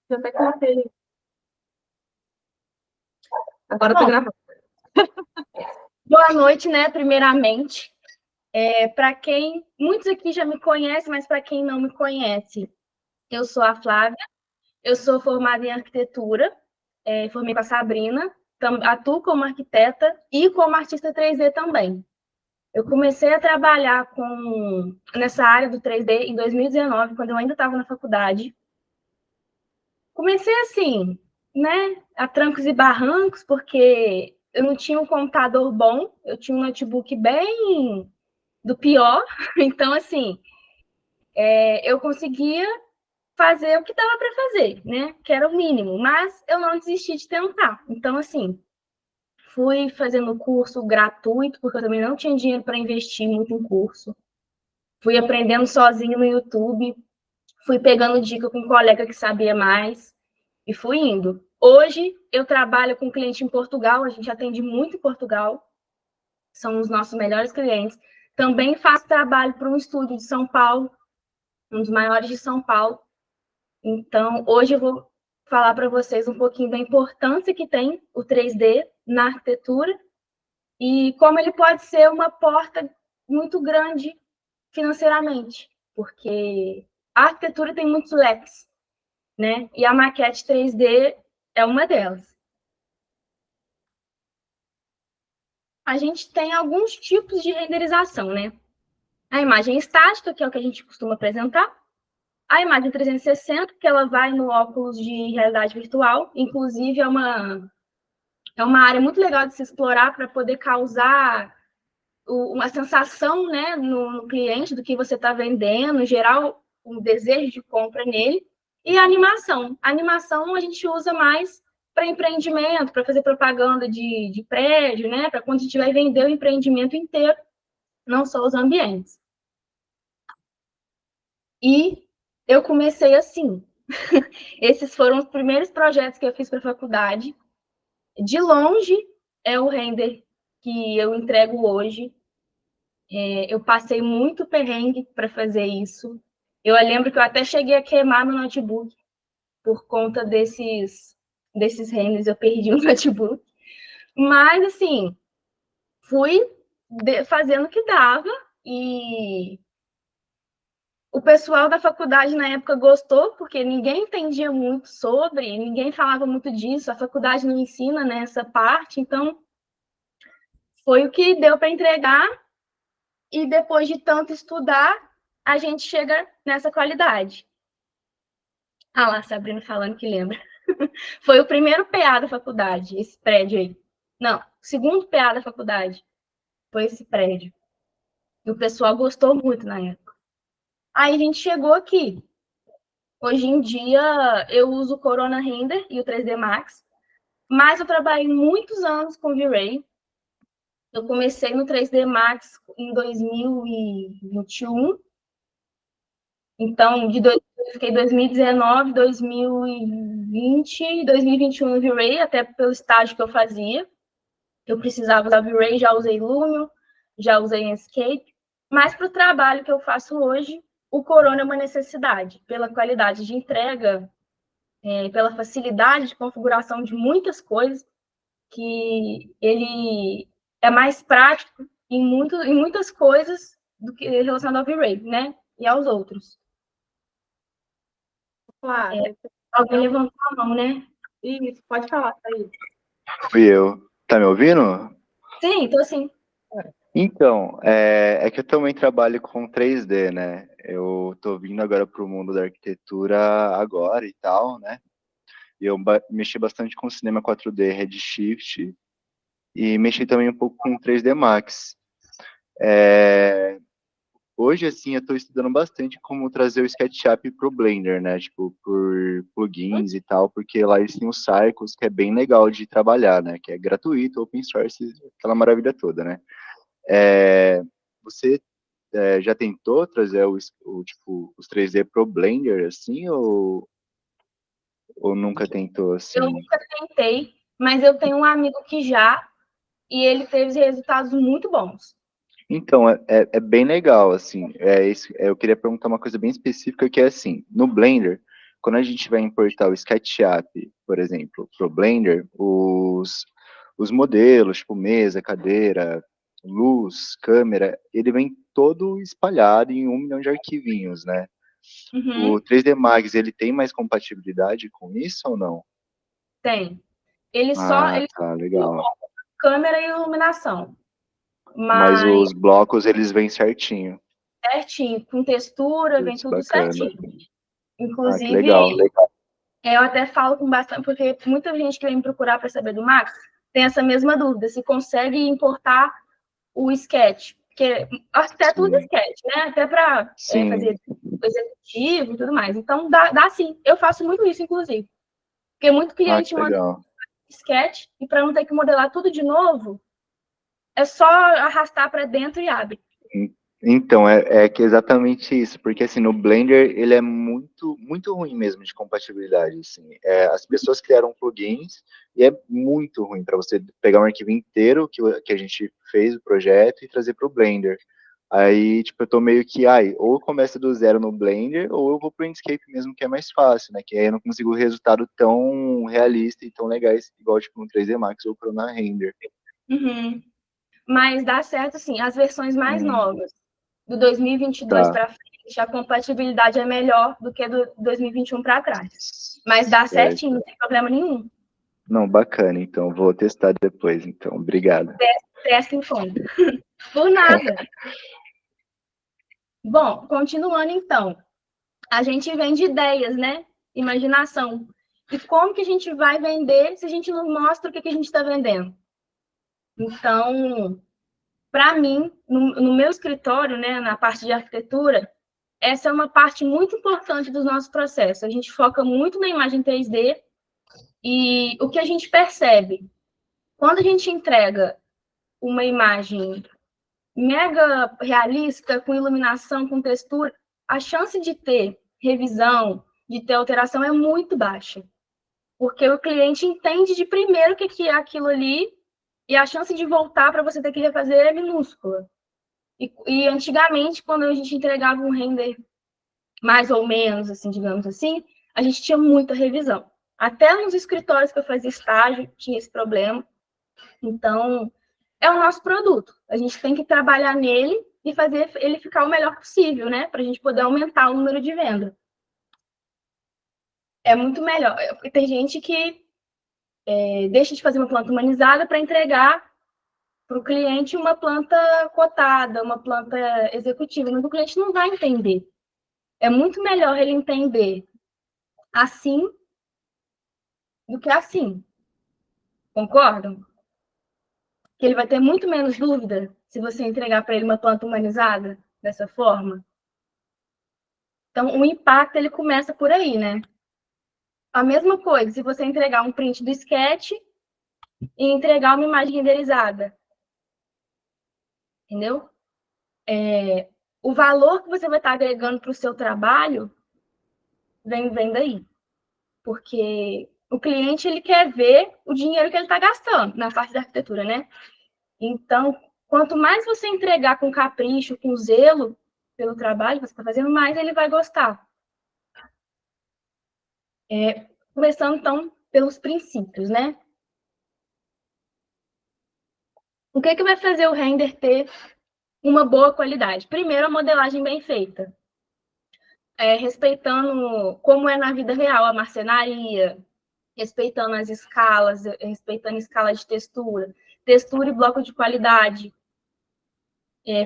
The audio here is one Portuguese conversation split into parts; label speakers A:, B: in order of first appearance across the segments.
A: Eu até coloquei. Agora eu tô gravando.
B: Boa noite, né? Primeiramente. Para quem... Muitos aqui já me conhecem, mas para quem não me conhece, eu sou a Flávia, eu sou formada em arquitetura, formei com a Sabrina, atuo como arquiteta e como artista 3D também. Eu comecei a trabalhar nessa área do 3D em 2019, quando eu ainda estava na faculdade. Comecei assim, né, a trancos e barrancos, porque eu não tinha um computador bom, eu tinha um notebook bem do pior, então, assim, eu conseguia fazer o que dava para fazer, né, que era o mínimo, mas eu não desisti de tentar. Então, assim, fui fazendo curso gratuito, porque eu também não tinha dinheiro para investir muito em curso. Fui aprendendo sozinho no YouTube, fui pegando dica com um colega que sabia mais, e fui indo. Hoje, eu trabalho com cliente em Portugal, a gente atende muito em Portugal, são os nossos melhores clientes. Também faço trabalho para um estúdio de São Paulo, um dos maiores de São Paulo. Então, hoje eu vou falar para vocês um pouquinho da importância que tem o 3D na arquitetura e como ele pode ser uma porta muito grande financeiramente, porque a arquitetura tem muitos leques, né? E a maquete 3D é uma delas. A gente tem alguns tipos de renderização, né? A imagem estática, que é o que a gente costuma apresentar. A imagem 360, que ela vai no óculos de realidade virtual. Inclusive, é uma área muito legal de se explorar para poder causar uma sensação, né, no cliente do que você está vendendo, gerar um desejo de compra nele. E a animação. A animação a gente usa mais para empreendimento, para fazer propaganda de prédio, né, para quando a gente vai vender o empreendimento inteiro, não só os ambientes. E eu comecei assim. Esses foram os primeiros projetos que eu fiz para a faculdade. De longe, é o render que eu entrego hoje. Eu passei muito perrengue para fazer isso. Eu lembro que eu até cheguei a queimar meu notebook por conta desses renders. Eu perdi o notebook. Mas, assim, fui fazendo o que dava e o pessoal da faculdade na época gostou, porque ninguém entendia muito sobre, ninguém falava muito disso, a faculdade não ensina nessa parte, então foi o que deu para entregar, e depois de tanto estudar, a gente chega nessa qualidade. Ah lá, Sabrina falando que lembra. Foi o primeiro PA da faculdade, esse prédio aí. Não, o segundo PA da faculdade foi esse prédio. E o pessoal gostou muito na época. Aí a gente chegou aqui. Hoje em dia, eu uso o Corona Render e o 3D Max, mas eu trabalhei muitos anos com V-Ray. Eu comecei no 3D Max em 2021. Então, eu fiquei 2019, 2020 e 2021 no V-Ray, até pelo estágio que eu fazia. Eu precisava usar V-Ray, já usei Lumion, já usei Enscape. Mas para o trabalho que eu faço hoje, o Corona é uma necessidade, pela qualidade de entrega, pela facilidade de configuração de muitas coisas, que ele é mais prático em muitas coisas do que relacionado ao V-Ray, né? E aos outros.
A: Flávia,
B: Alguém levantou a mão, né?
A: isso, pode falar, Thaís.
C: Fui eu. Tá me ouvindo?
B: Sim, tô sim.
C: Então, é que eu também trabalho com 3D, né? Eu tô vindo agora pro mundo da arquitetura agora e tal, né? E eu mexi bastante com cinema 4D, Redshift, e mexi também um pouco com 3D Max. Hoje, assim, eu tô estudando bastante como trazer o SketchUp pro Blender, né? Tipo, por plugins e tal, porque lá eles têm o Cycles, que é bem legal de trabalhar, né? Que é gratuito, open source, aquela maravilha toda, né? Você já tentou trazer tipo, os 3D pro Blender, assim, ou nunca tentou, assim?
B: Eu nunca tentei, mas eu tenho um amigo que já, e ele teve resultados muito bons.
C: Então, é bem legal, assim. Eu queria perguntar uma coisa bem específica, que é assim, no Blender, quando a gente vai importar o SketchUp, por exemplo, para o Blender, os modelos, tipo mesa, cadeira, luz, câmera, ele vem todo espalhado em 1 milhão de arquivinhos, né?
B: Uhum,
C: O 3D Max, ele tem mais compatibilidade com isso ou não?
B: tem. Ele só
C: Ah,
B: ele
C: tá,
B: tem
C: legal.
B: câmera e iluminação,
C: Mas
B: mas
C: os blocos, eles vêm certinho.
B: certinho, com textura, vem
C: Putz,
B: tudo
C: bacana.
B: certinho.
C: Ah, que
B: Inclusive,
C: legal.
B: eu até falo com bastante, porque muita gente que vem me procurar para saber do Max tem essa mesma dúvida, se consegue importar o sketch, porque até tudo
C: Sim,
B: sketch, né? Até para
C: sim.
B: fazer executivo e tudo mais. Então, dá sim. Eu faço muito isso, inclusive. Porque muito
C: Ah, que
B: cliente manda
C: legal.
B: sketch e para não ter que modelar tudo de novo, é só arrastar para dentro e abre.
C: Então, é que é exatamente isso, porque assim, no Blender ele é muito, muito ruim mesmo de compatibilidade, assim. As pessoas criaram plugins e é muito ruim para você pegar um arquivo inteiro que a gente fez o projeto e trazer para o Blender. Aí, tipo, eu tô meio que, ou eu começo do zero no Blender, ou eu vou pro Inkscape mesmo, que é mais fácil, né? Que aí eu não consigo o resultado tão realista e tão legais, igual, tipo, no 3D Max ou pro na Render.
B: Uhum. Mas dá certo, assim, as versões mais
C: Hum,
B: novas, do 2022
C: tá,
B: para frente, a compatibilidade é melhor do que do 2021 para trás. Mas dá certinho,
C: certo.
B: não tem problema nenhum.
C: Não, bacana, então, vou testar depois, então, obrigado.
B: Testa em conta. Por nada. Bom, continuando então. A gente vende ideias, né? Imaginação. E como que a gente vai vender se a gente não mostra o que a gente está vendendo? Então, para mim, no meu escritório, né, na parte de arquitetura, essa é uma parte muito importante dos nossos processos. A gente foca muito na imagem 3D e o que a gente percebe, quando a gente entrega uma imagem mega realista, com iluminação, com textura, a chance de ter revisão, de ter alteração é muito baixa. Porque o cliente entende de primeiro o que é aquilo ali e a chance de voltar para você ter que refazer é minúscula. E antigamente, quando a gente entregava um render mais ou menos, assim, digamos assim, a gente tinha muita revisão. Até nos escritórios que eu fazia estágio tinha esse problema. Então, é o nosso produto. A gente tem que trabalhar nele e fazer ele ficar o melhor possível, né? Para a gente poder aumentar o número de venda. É muito melhor. Porque tem gente que deixa de fazer uma planta humanizada para entregar para o cliente uma planta cotada, uma planta executiva, mas o cliente não vai entender. É muito melhor ele entender assim do que assim. Concordam? Que ele vai ter muito menos dúvida se você entregar para ele uma planta humanizada dessa forma. Então, o impacto ele começa por aí, né? A mesma coisa, se você entregar um print do sketch e entregar uma imagem renderizada, entendeu? O valor que você vai estar agregando para o seu trabalho vem daí. Porque o cliente ele quer ver o dinheiro que ele está gastando na parte da arquitetura, né? Então, quanto mais você entregar com capricho, com zelo pelo trabalho que você está fazendo, mais ele vai gostar. Começando, então, pelos princípios, né? O que vai fazer o render ter uma boa qualidade? Primeiro, a modelagem bem feita. Respeitando como é na vida real a marcenaria, respeitando as escalas, respeitando a escala de textura, textura e bloco de qualidade.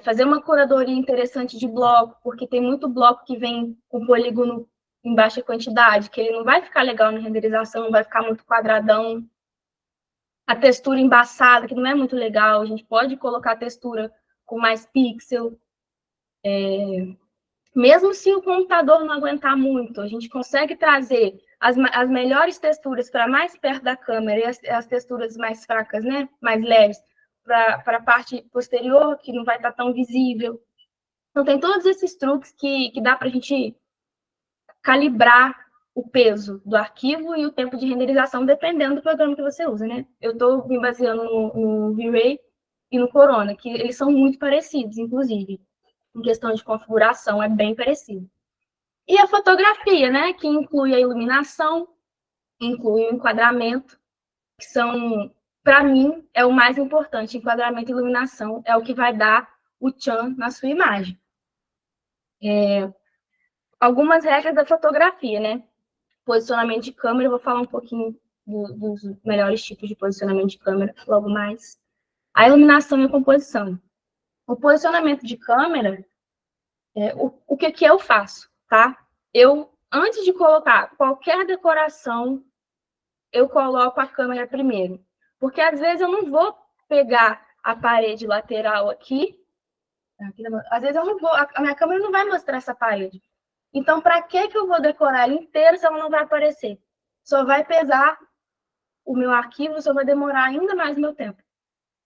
B: Fazer uma curadoria interessante de bloco, porque tem muito bloco que vem com polígono em baixa quantidade, que ele não vai ficar legal na renderização, não vai ficar muito quadradão. A textura embaçada, que não é muito legal, a gente pode colocar a textura com mais pixel. Mesmo se o computador não aguentar muito, a gente consegue trazer as melhores texturas para mais perto da câmera e as texturas mais fracas, né, mais leves, para a parte posterior, que não vai estar tão visível. Então, tem todos esses truques que dá para a gente calibrar o peso do arquivo e o tempo de renderização, dependendo do programa que você usa, né? Eu estou me baseando no V-Ray e no Corona, que eles são muito parecidos, inclusive. Em questão de configuração, é bem parecido. E a fotografia, né, que inclui a iluminação, inclui o enquadramento, que são, para mim, é o mais importante. Enquadramento e iluminação é o que vai dar o tchan na sua imagem. Algumas regras da fotografia, né? Posicionamento de câmera, eu vou falar um pouquinho dos melhores tipos de posicionamento de câmera logo mais. A iluminação e a composição. O posicionamento de câmera, o que eu faço, tá? Eu, antes de colocar qualquer decoração, eu coloco a câmera primeiro. Porque, às vezes, eu não vou pegar a parede lateral aqui. Às vezes, eu não vou, a minha câmera não vai mostrar essa parede. Então, para que eu vou decorar ela inteira se ela não vai aparecer? Só vai pesar o meu arquivo, só vai demorar ainda mais meu tempo.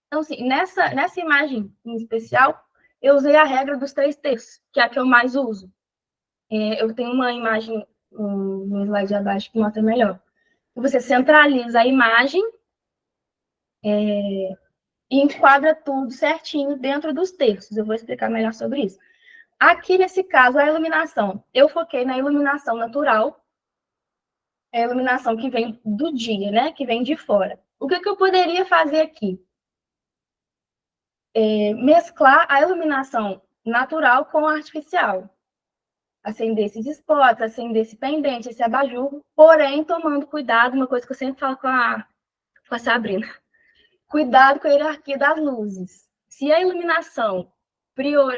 B: Então, assim, nessa imagem em especial, eu usei a regra dos 3/3, que é a que eu mais uso. Eu tenho uma imagem no slide abaixo que mostra melhor. Você centraliza a imagem e enquadra tudo certinho dentro dos terços. Eu vou explicar melhor sobre isso. Aqui, nesse caso, a iluminação. Eu foquei na iluminação natural, é a iluminação que vem do dia, né? Que vem de fora. O que eu poderia fazer aqui? Mesclar a iluminação natural com a artificial. Acender esses spots, acender esse pendente, esse abajur, porém tomando cuidado, uma coisa que eu sempre falo com a Sabrina. Cuidado com a hierarquia das luzes. Se a iluminação,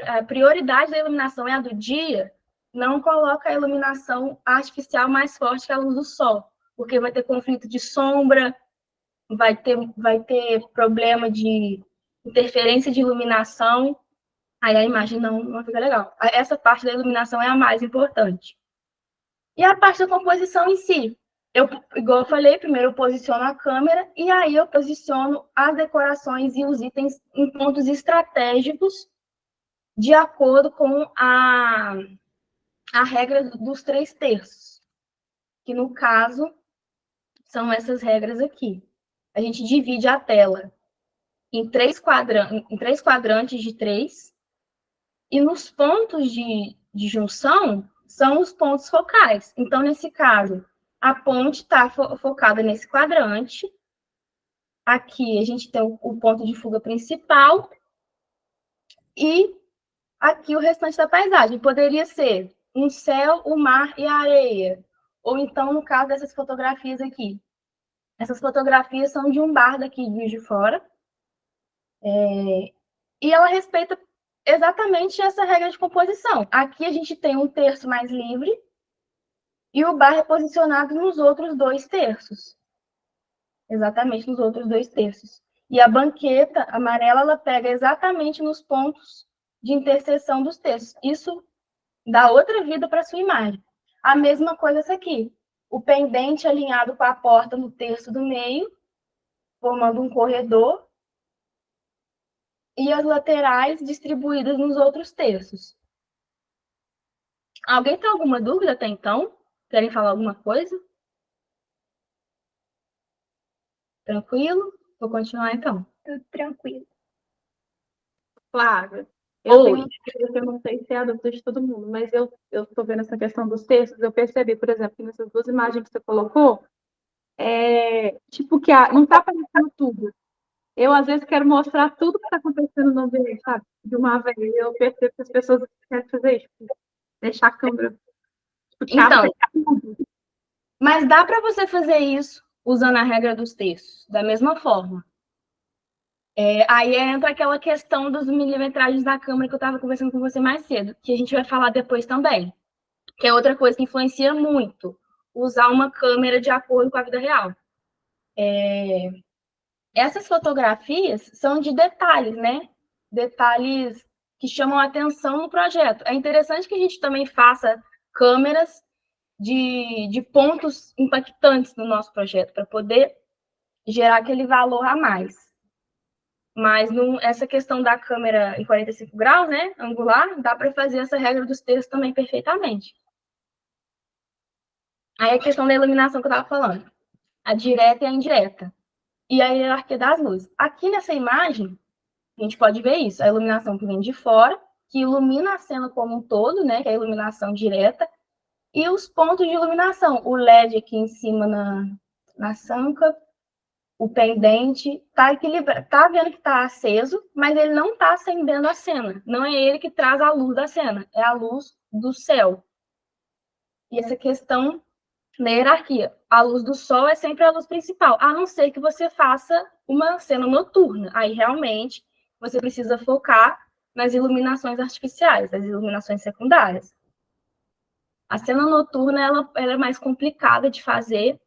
B: a prioridade da iluminação é a do dia, não coloca a iluminação artificial mais forte que a luz do sol, porque vai ter conflito de sombra, vai ter problema de interferência de iluminação, aí a imagem não fica legal. Essa parte da iluminação é a mais importante. E a parte da composição em si, igual eu falei, primeiro eu posiciono a câmera e aí eu posiciono as decorações e os itens em pontos estratégicos de acordo com a regra dos 3/3, que no caso são essas regras aqui. A gente divide a tela em três quadrantes de 3, e nos pontos de junção são os pontos focais. Então, nesse caso, a ponte está focada nesse quadrante. Aqui a gente tem o ponto de fuga principal e aqui o restante da paisagem. Poderia ser um céu, o mar e a areia. Ou então, no caso dessas fotografias aqui. Essas fotografias são de um bar daqui de Juiz de Fora. E ela respeita exatamente essa regra de composição. Aqui a gente tem um terço mais livre e o bar é posicionado nos outros 2/3. Exatamente nos outros 2/3. E a banqueta amarela, ela pega exatamente nos pontos de interseção dos terços. Isso dá outra vida para a sua imagem. A mesma coisa essa aqui. O pendente alinhado com a porta no terço do meio, formando um corredor, e as laterais distribuídas nos outros terços. Alguém tem alguma dúvida até então? Querem falar alguma coisa? Tranquilo? Vou continuar então.
D: Tudo tranquilo.
A: Flávia, eu tenho uma dúvida, eu não sei se é a dúvida de todo mundo, mas eu estou vendo essa questão dos textos, eu percebi, por exemplo, que nessas duas imagens que você colocou, tipo que não está aparecendo tudo. Eu, às vezes, quero mostrar tudo que está acontecendo no ambiente, sabe? De uma vez. Eu percebo que as pessoas querem fazer isso, deixar a câmera.
B: Então, mas dá para você fazer isso usando a regra dos terços, da mesma forma. Aí entra aquela questão dos milimetragens da câmera que eu estava conversando com você mais cedo, que a gente vai falar depois também, que é outra coisa que influencia muito, usar uma câmera de acordo com a vida real. Essas fotografias são de detalhes, né? Detalhes que chamam a atenção no projeto. É interessante que a gente também faça câmeras de pontos impactantes no nosso projeto, para poder gerar aquele valor a mais. Mas essa questão da câmera em 45 graus, né, angular, dá para fazer essa regra dos terços também perfeitamente. Aí a questão da iluminação que eu estava falando, a direta e a indireta, e a hierarquia das luzes. Aqui nessa imagem, a gente pode ver isso, a iluminação que vem de fora, que ilumina a cena como um todo, né, que é a iluminação direta, E os pontos de iluminação, o LED aqui em cima na sanca, o pendente, tá equilibrado, tá vendo que tá aceso, mas ele não tá acendendo a cena. Não é ele que traz a luz da cena, é a luz do céu. E essa questão na hierarquia, a luz do sol é sempre a luz principal, a não ser que você faça uma cena noturna. Aí realmente você precisa focar nas iluminações artificiais, as iluminações secundárias. A cena noturna ela é mais complicada de fazer,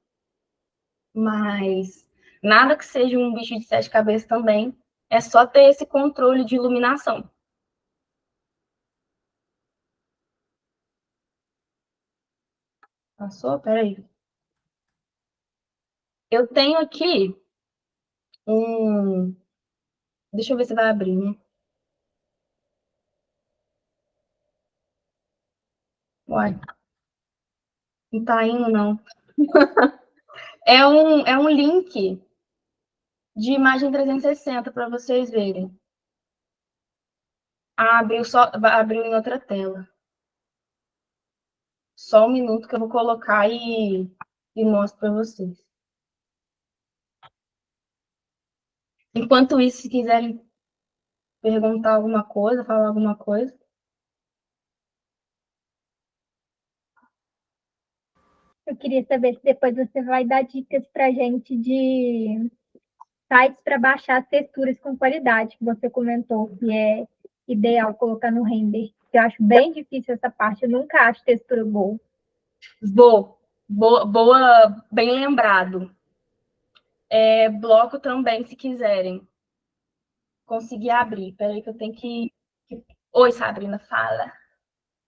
B: mas nada que seja um bicho de sete cabeças também. É só ter esse controle de iluminação. Passou? Peraí. Eu tenho aqui um. Deixa eu ver se vai abrir, né? Uai, não tá indo, não. É um link de imagem 360 para vocês verem. Ah, abriu em outra tela. Só um minuto que eu vou colocar e mostro para vocês. Enquanto isso, se quiserem perguntar alguma coisa, falar alguma coisa.
D: Eu queria saber se depois você vai dar dicas para gente de sites para baixar as texturas com qualidade, que você comentou que é ideal colocar no render. Eu acho bem difícil essa parte, eu nunca acho textura boa.
B: Boa, bem lembrado. Bloco também, se quiserem. Conseguir abrir. Peraí que eu tenho que... Oi, Sabrina, fala.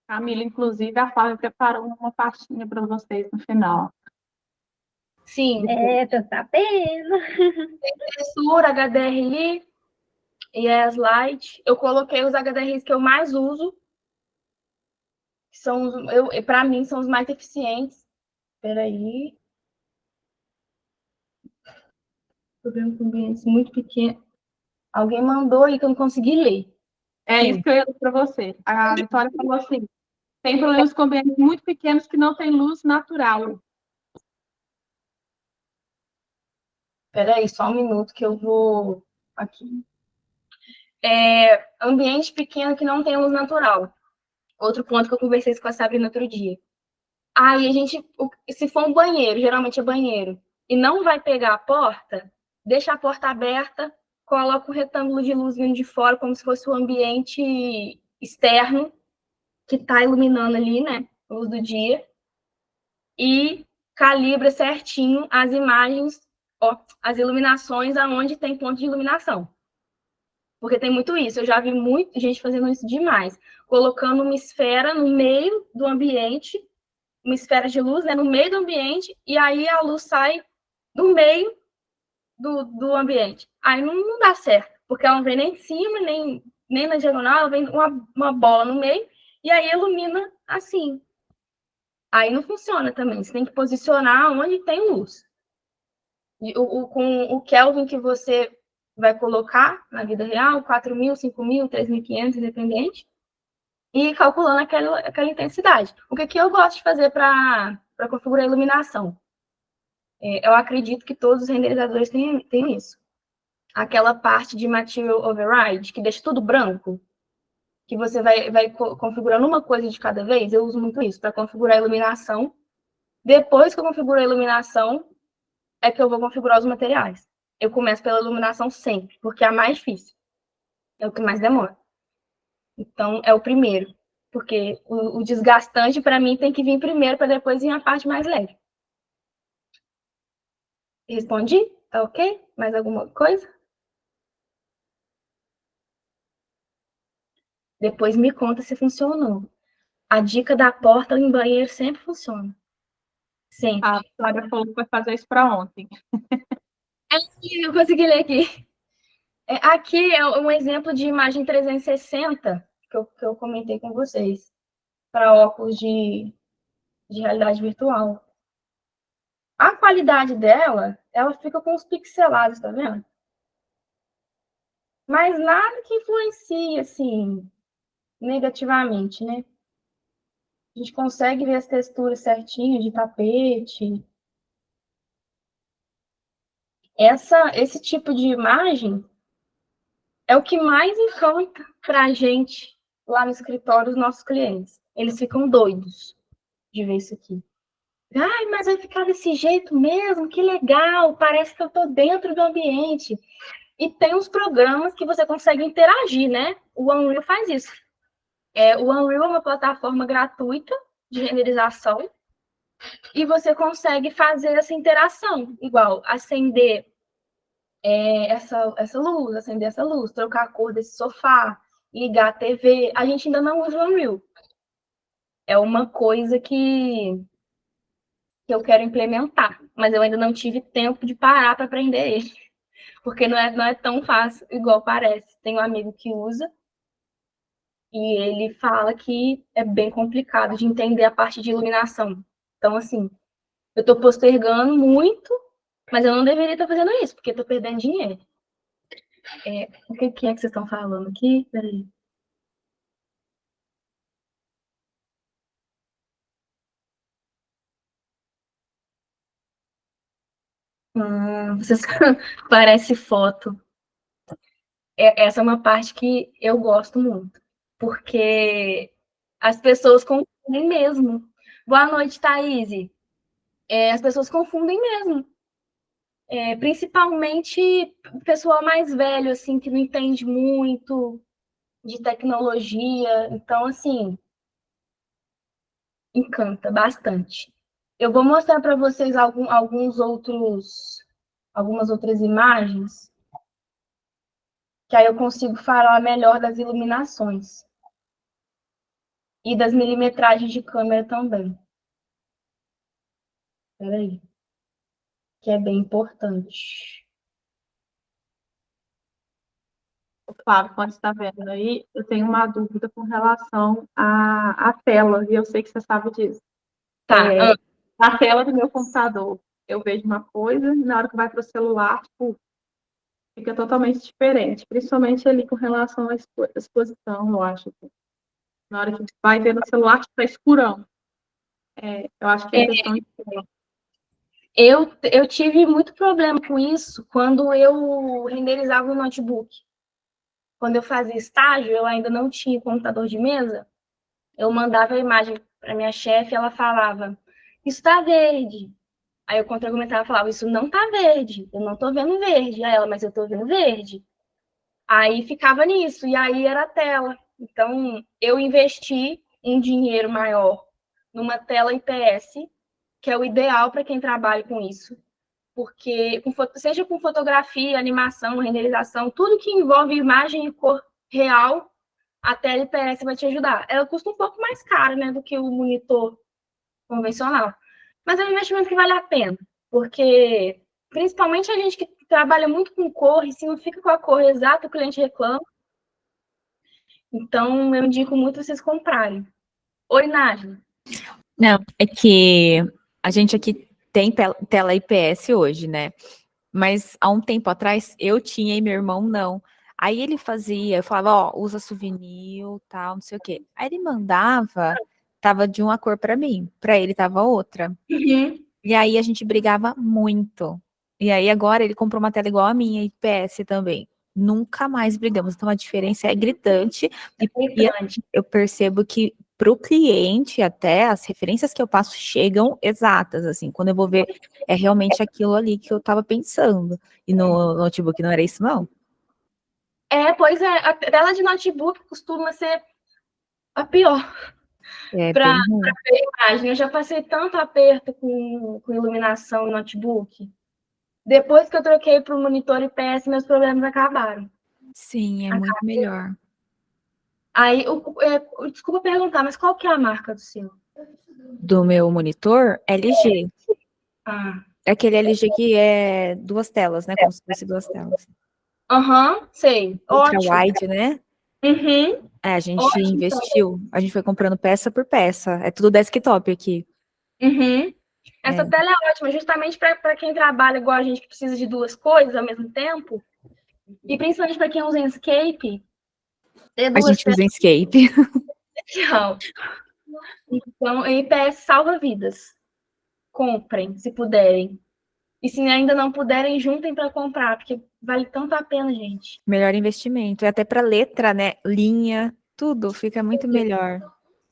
A: Camila, inclusive, a Flávia preparou uma pastinha para vocês no final.
B: Sim.
D: Tô sabendo.
B: Textura, HDRI e Light. Eu coloquei os HDRIs que eu mais uso, que são, para mim, são os mais eficientes. Peraí. Estou vendo com ambientes muito pequenos. Alguém mandou aí que eu não consegui ler.
A: É isso que eu ia dizer para você. A Vitória falou assim: tem problemas com ambientes muito pequenos que não tem luz natural.
B: Peraí, só um minuto que eu vou aqui. Ambiente pequeno que não tem luz natural. Outro ponto que eu conversei com a Sabrina outro dia. Aí a gente, se for um banheiro, geralmente é banheiro, e não vai pegar a porta, deixa a porta aberta, coloca um retângulo de luz vindo de fora, como se fosse o ambiente externo que está iluminando ali, né? A luz do dia. E calibra certinho as imagens, as iluminações aonde tem ponto de iluminação. Porque tem muito isso. Eu já vi muita gente fazendo isso demais. Colocando uma esfera no meio do ambiente, uma esfera de luz, né, no meio do ambiente, e aí a luz sai do meio do ambiente. Aí não dá certo, porque ela não vem nem em cima, nem na diagonal, ela vem uma bola no meio, e aí ilumina assim. Aí não funciona também. Você tem que posicionar onde tem luz. Com o Kelvin que você vai colocar na vida real, 4.000, 5.000, 3.500, independente, e calculando aquela intensidade. O que eu gosto de fazer para configurar a iluminação? Eu acredito que todos os renderizadores têm isso. Aquela parte de Material Override, que deixa tudo branco, que você vai configurando uma coisa de cada vez, eu uso muito isso para configurar a iluminação. Depois que eu configuro a iluminação, é que eu vou configurar os materiais. Eu começo pela iluminação sempre, porque é a mais difícil. É o que mais demora. Então, é o primeiro. Porque o desgastante, para mim, tem que vir primeiro, para depois vir a parte mais leve. Respondi? Tá ok? Mais alguma coisa? Depois me conta se funcionou. A dica da porta em banheiro sempre funciona. Sempre.
A: A Flávia falou que vai fazer isso para ontem.
B: Eu consegui ler aqui. Aqui é um exemplo de imagem 360 que eu comentei com vocês, para óculos de realidade virtual. A qualidade dela, ela fica com os pixelados, tá vendo? Mas nada que influencie, assim, negativamente, né? A gente consegue ver as texturas certinhas de tapete. Esse tipo de imagem é o que mais encanta para a gente lá no escritório, os nossos clientes. Eles ficam doidos de ver isso aqui. Ai, mas vai ficar desse jeito mesmo? Que legal! Parece que eu estou dentro do ambiente. E tem uns programas que você consegue interagir, né? O Unreal faz isso. O Unreal é uma plataforma gratuita de renderização e você consegue fazer essa interação, igual acender essa luz, acender essa luz, trocar a cor desse sofá, ligar a TV. A gente ainda não usa o Unreal. É uma coisa que eu quero implementar, mas eu ainda não tive tempo de parar para aprender ele, porque não é tão fácil igual parece. Tem um amigo que usa e ele fala que é bem complicado de entender a parte de iluminação. Então, assim, eu estou postergando muito, mas eu não deveria estar fazendo isso, porque estou perdendo dinheiro. O que é que vocês estão falando aqui? Peraí. Vocês... Parece foto. Essa é uma parte que eu gosto muito, porque as pessoas confundem mesmo. Boa noite, Thaís. As pessoas confundem mesmo. Principalmente o pessoal mais velho, assim, que não entende muito de tecnologia. Então, assim, encanta bastante. Eu vou mostrar para vocês algumas outras imagens, que aí eu consigo falar melhor das iluminações. E das milimetragens de câmera também. Espera aí. Que é bem importante.
A: Flávio, quando está vendo aí, eu tenho uma dúvida com relação à tela, e eu sei que você sabe disso.
B: Tá.
A: Na tela do meu computador, eu vejo uma coisa, e na hora que vai para o celular, tipo, fica totalmente diferente, principalmente ali com relação à exposição, eu acho. Na hora que vai ver no celular, tipo, tá escurão. Eu acho que é questão de tela.
B: Eu tive muito problema com isso quando eu renderizava o notebook. Quando eu fazia estágio, eu ainda não tinha computador de mesa. Eu mandava a imagem para minha chefe, ela falava, isso está verde. Aí eu contra-argumentava e falava, isso não está verde, eu não estou vendo verde. Aí ela, mas eu estou vendo verde. Aí ficava nisso, e aí era a tela. Então, eu investi um dinheiro maior numa tela IPS, que é o ideal para quem trabalha com isso. Porque, seja com fotografia, animação, renderização, tudo que envolve imagem e cor real, a tela IPS vai te ajudar. Ela custa um pouco mais cara, né, do que o monitor convencional. Mas é um investimento que vale a pena, porque principalmente a gente que trabalha muito com cor, e se não fica com a cor exata, o cliente reclama. Então, eu indico muito vocês comprarem. Oi, Nádia.
E: Não, é que a gente aqui tem tela IPS hoje, né? Mas há um tempo atrás eu tinha e meu irmão não. Aí ele fazia, eu falava, ó, usa souvenir, tal, não sei o quê. Aí ele mandava, tava de uma cor para mim, para ele tava outra.
B: Uhum.
E: E aí a gente brigava muito. E aí agora ele comprou uma tela igual a minha, IPS também. Nunca mais brigamos. Então a diferença é gritante. E eu percebo que para o cliente até as referências que eu passo chegam exatas, assim, quando eu vou ver é realmente aquilo ali que eu estava pensando. E no notebook não era isso, não?
B: Pois é, a tela de notebook costuma ser a pior. Para ver imagem. Eu já passei tanto aperto com iluminação no notebook. Depois que eu troquei para o monitor IPS, meus problemas acabaram.
E: Sim, é muito melhor.
B: Aí, desculpa perguntar, mas qual que é a marca do seu?
E: Do meu monitor, LG. É aquele LG que é duas telas, né? Como se fosse duas telas.
B: Sei.
E: Ultra
B: Ótimo.
E: wide, né?
B: Uhum.
E: A gente investiu, a gente foi comprando peça por peça. É tudo desktop aqui.
B: Uhum. Essa tela é ótima, justamente para quem trabalha igual a gente, que precisa de duas coisas ao mesmo tempo. E principalmente para quem usa Enscape.
E: A gente usa Enscape.
B: Legal. Então, a IPS salva vidas. Comprem, se puderem. E se ainda não puderem, juntem para comprar, porque vale tanto a pena, gente.
E: Melhor investimento. E até para letra, né? Linha, tudo fica muito melhor.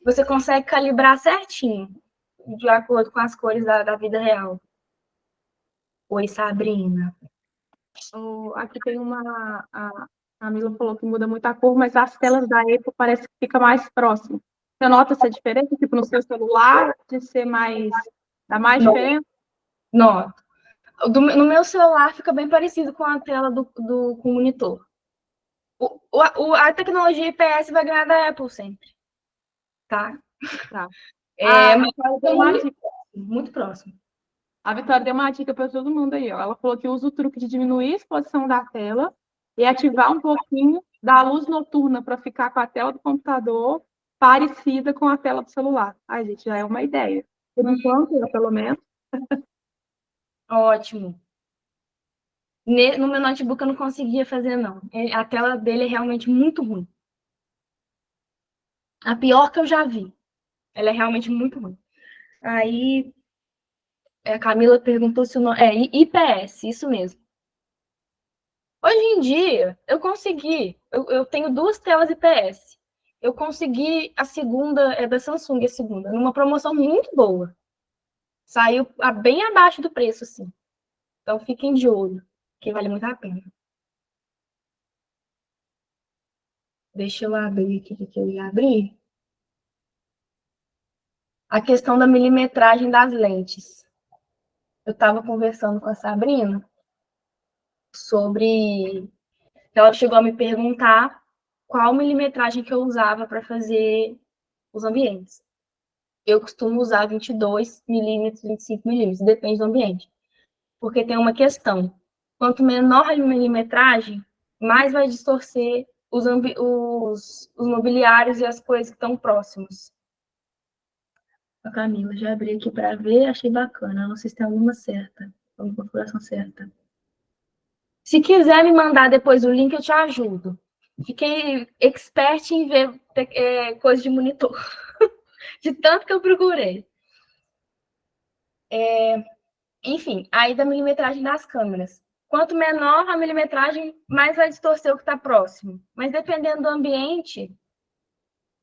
B: Você consegue calibrar certinho, de acordo com as cores da vida real. Oi, Sabrina.
A: Aqui tem a Camila falou que muda muito a cor, mas as telas da Apple parece que fica mais próximo. Você nota essa diferença, tipo, no seu celular, de ser mais, dá mais diferença?
B: Noto. No meu celular fica bem parecido com a tela com o monitor. A tecnologia IPS vai ganhar da Apple sempre. Tá?
A: Tá.
B: Mas muito próximo.
A: A Vitória deu uma dica para todo mundo aí, ó. Ela falou que usa o truque de diminuir a exposição da tela e ativar um pouquinho da luz noturna para ficar com a tela do computador parecida com a tela do celular. Ai, gente, já é uma ideia. Por enquanto, pelo menos.
B: Ótimo. No meu notebook eu não conseguia fazer, não. A tela dele é realmente muito ruim. A pior que eu já vi. Ela é realmente muito ruim. Aí, a Camila perguntou se o nome... É IPS, isso mesmo. Hoje em dia, eu consegui. Eu tenho 2 telas IPS. Eu consegui a segunda, é da Samsung, a segunda, numa promoção muito boa. Saiu bem abaixo do preço, assim. Então, fiquem de olho, que vale muito a pena. Deixa eu abrir aqui o que eu ia abrir. A questão da milimetragem das lentes. Eu estava conversando com a Sabrina sobre... Ela chegou a me perguntar qual milimetragem que eu usava para fazer os ambientes. Eu costumo usar 22 milímetros, 25 milímetros, depende do ambiente. Porque tem uma questão. Quanto menor a milimetragem, mais vai distorcer os mobiliários e as coisas que estão próximos. A Camila, já abri aqui para ver, achei bacana. Não sei se tem alguma certa, alguma configuração certa. Se quiser me mandar depois o link, eu te ajudo. Fiquei expert em ver coisa de monitor. De tanto que eu procurei. Enfim, aí da milimetragem das câmeras. Quanto menor a milimetragem, mais vai distorcer o que está próximo. Mas dependendo do ambiente,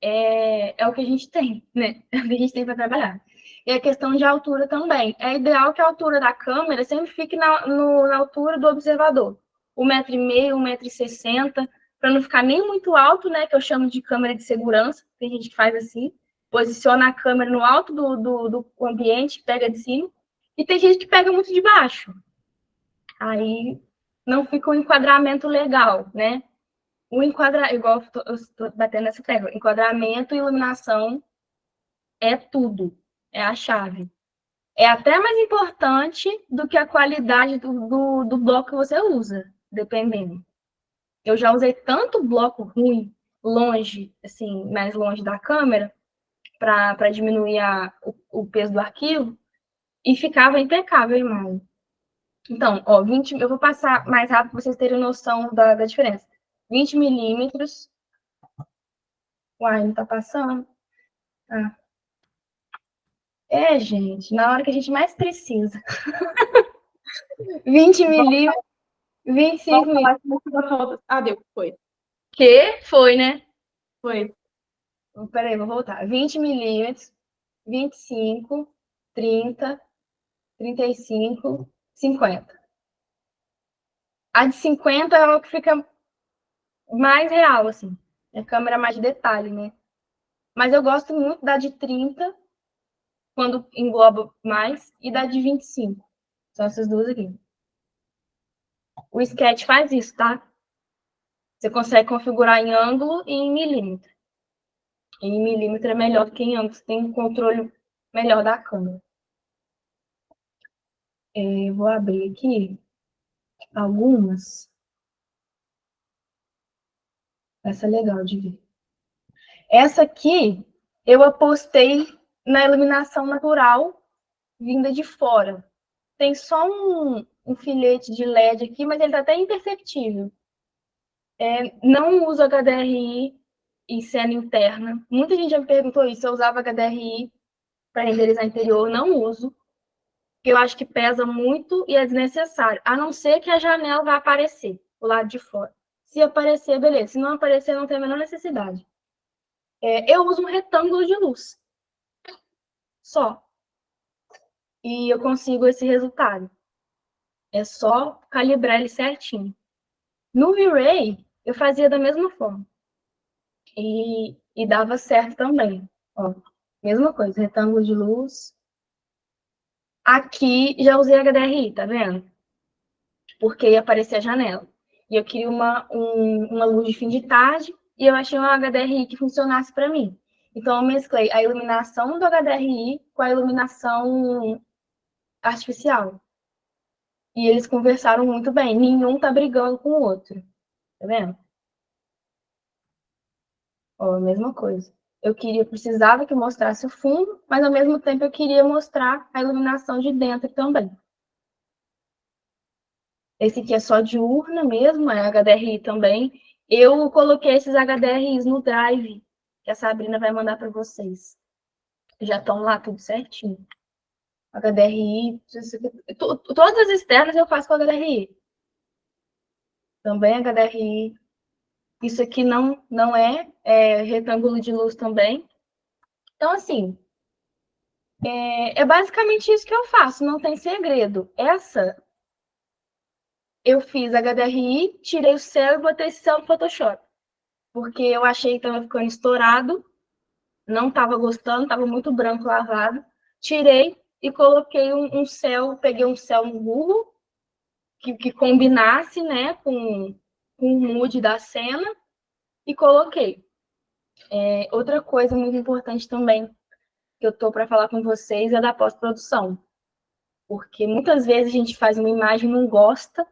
B: é o que a gente tem, né? É o que a gente tem para trabalhar. E a questão de altura também. É ideal que a altura da câmera sempre fique na altura do observador. 1,5 m, 1,60 m, para não ficar nem muito alto, né? Que eu chamo de câmera de segurança. Tem gente que faz assim, posiciona a câmera no alto do ambiente, pega de cima. E tem gente que pega muito de baixo. Aí não fica um enquadramento legal, né? Igual eu estou batendo nessa tecla, enquadramento e iluminação é tudo, é a chave. É até mais importante do que a qualidade do bloco que você usa, dependendo. Eu já usei tanto bloco ruim, longe, assim, mais longe da câmera, para diminuir o peso do arquivo, e ficava impecável a imagem. Então, ó, eu vou passar mais rápido para vocês terem noção da diferença. 20 milímetros. Uai, não tá passando? Ah. Gente, na hora que a gente mais precisa. 20 milímetros, 25 milímetros.
A: Deu, foi.
B: Que foi, né?
A: Foi.
B: Peraí, vou voltar. 20 milímetros, 25, 30, 35, 50. A de 50 é o que fica mais real, assim. É a câmera mais de detalhe, né? Mas eu gosto muito da de 30, quando engloba mais, e da de 25. São essas duas aqui. O Sketch faz isso, tá? Você consegue configurar em ângulo e em milímetro. E em milímetro é melhor do que em ângulo, você tem um controle melhor da câmera. Vou abrir aqui algumas. Essa é legal de ver. Essa aqui, eu apostei na iluminação natural vinda de fora. Tem só um filete de LED aqui, mas ele está até imperceptível. Não uso HDRI em cena interna. Muita gente já me perguntou isso, eu usava HDRI para renderizar interior, não uso, porque eu acho que pesa muito e é desnecessário, a não ser que a janela vá aparecer, o lado de fora. Se aparecer, beleza. Se não aparecer, não tem a menor necessidade. Eu uso um retângulo de luz, só. E eu consigo esse resultado. É só calibrar ele certinho. No V-Ray, eu fazia da mesma forma. E dava certo também. Ó, mesma coisa, retângulo de luz. Aqui já usei HDRI, tá vendo? Porque ia aparecer a janela. E eu queria uma luz de fim de tarde e eu achei um HDRI que funcionasse para mim. Então eu mesclei a iluminação do HDRI com a iluminação artificial. E eles conversaram muito bem. Nenhum tá brigando com o outro. Tá vendo? Ó, a mesma coisa. Precisava que mostrasse o fundo, mas ao mesmo tempo eu queria mostrar a iluminação de dentro também. Esse aqui é só diurna mesmo, é HDRI também. Eu coloquei esses HDRIs no Drive, que a Sabrina vai mandar para vocês. Já estão lá tudo certinho. HDRI, todas as externas eu faço com HDRI. Também HDRI. Isso aqui não é retângulo de luz também. Então, assim, é basicamente isso que eu faço, não tem segredo. Essa, eu fiz HDRI, tirei o céu e botei esse céu no Photoshop. Porque eu achei que estava ficando estourado, não estava gostando, estava muito branco lavado. Tirei e coloquei um céu, peguei um céu no Google, que combinasse, né, com o mood da cena, e coloquei. Outra coisa muito importante também, que eu tô para falar com vocês, é da pós-produção. Porque muitas vezes a gente faz uma imagem e não gosta,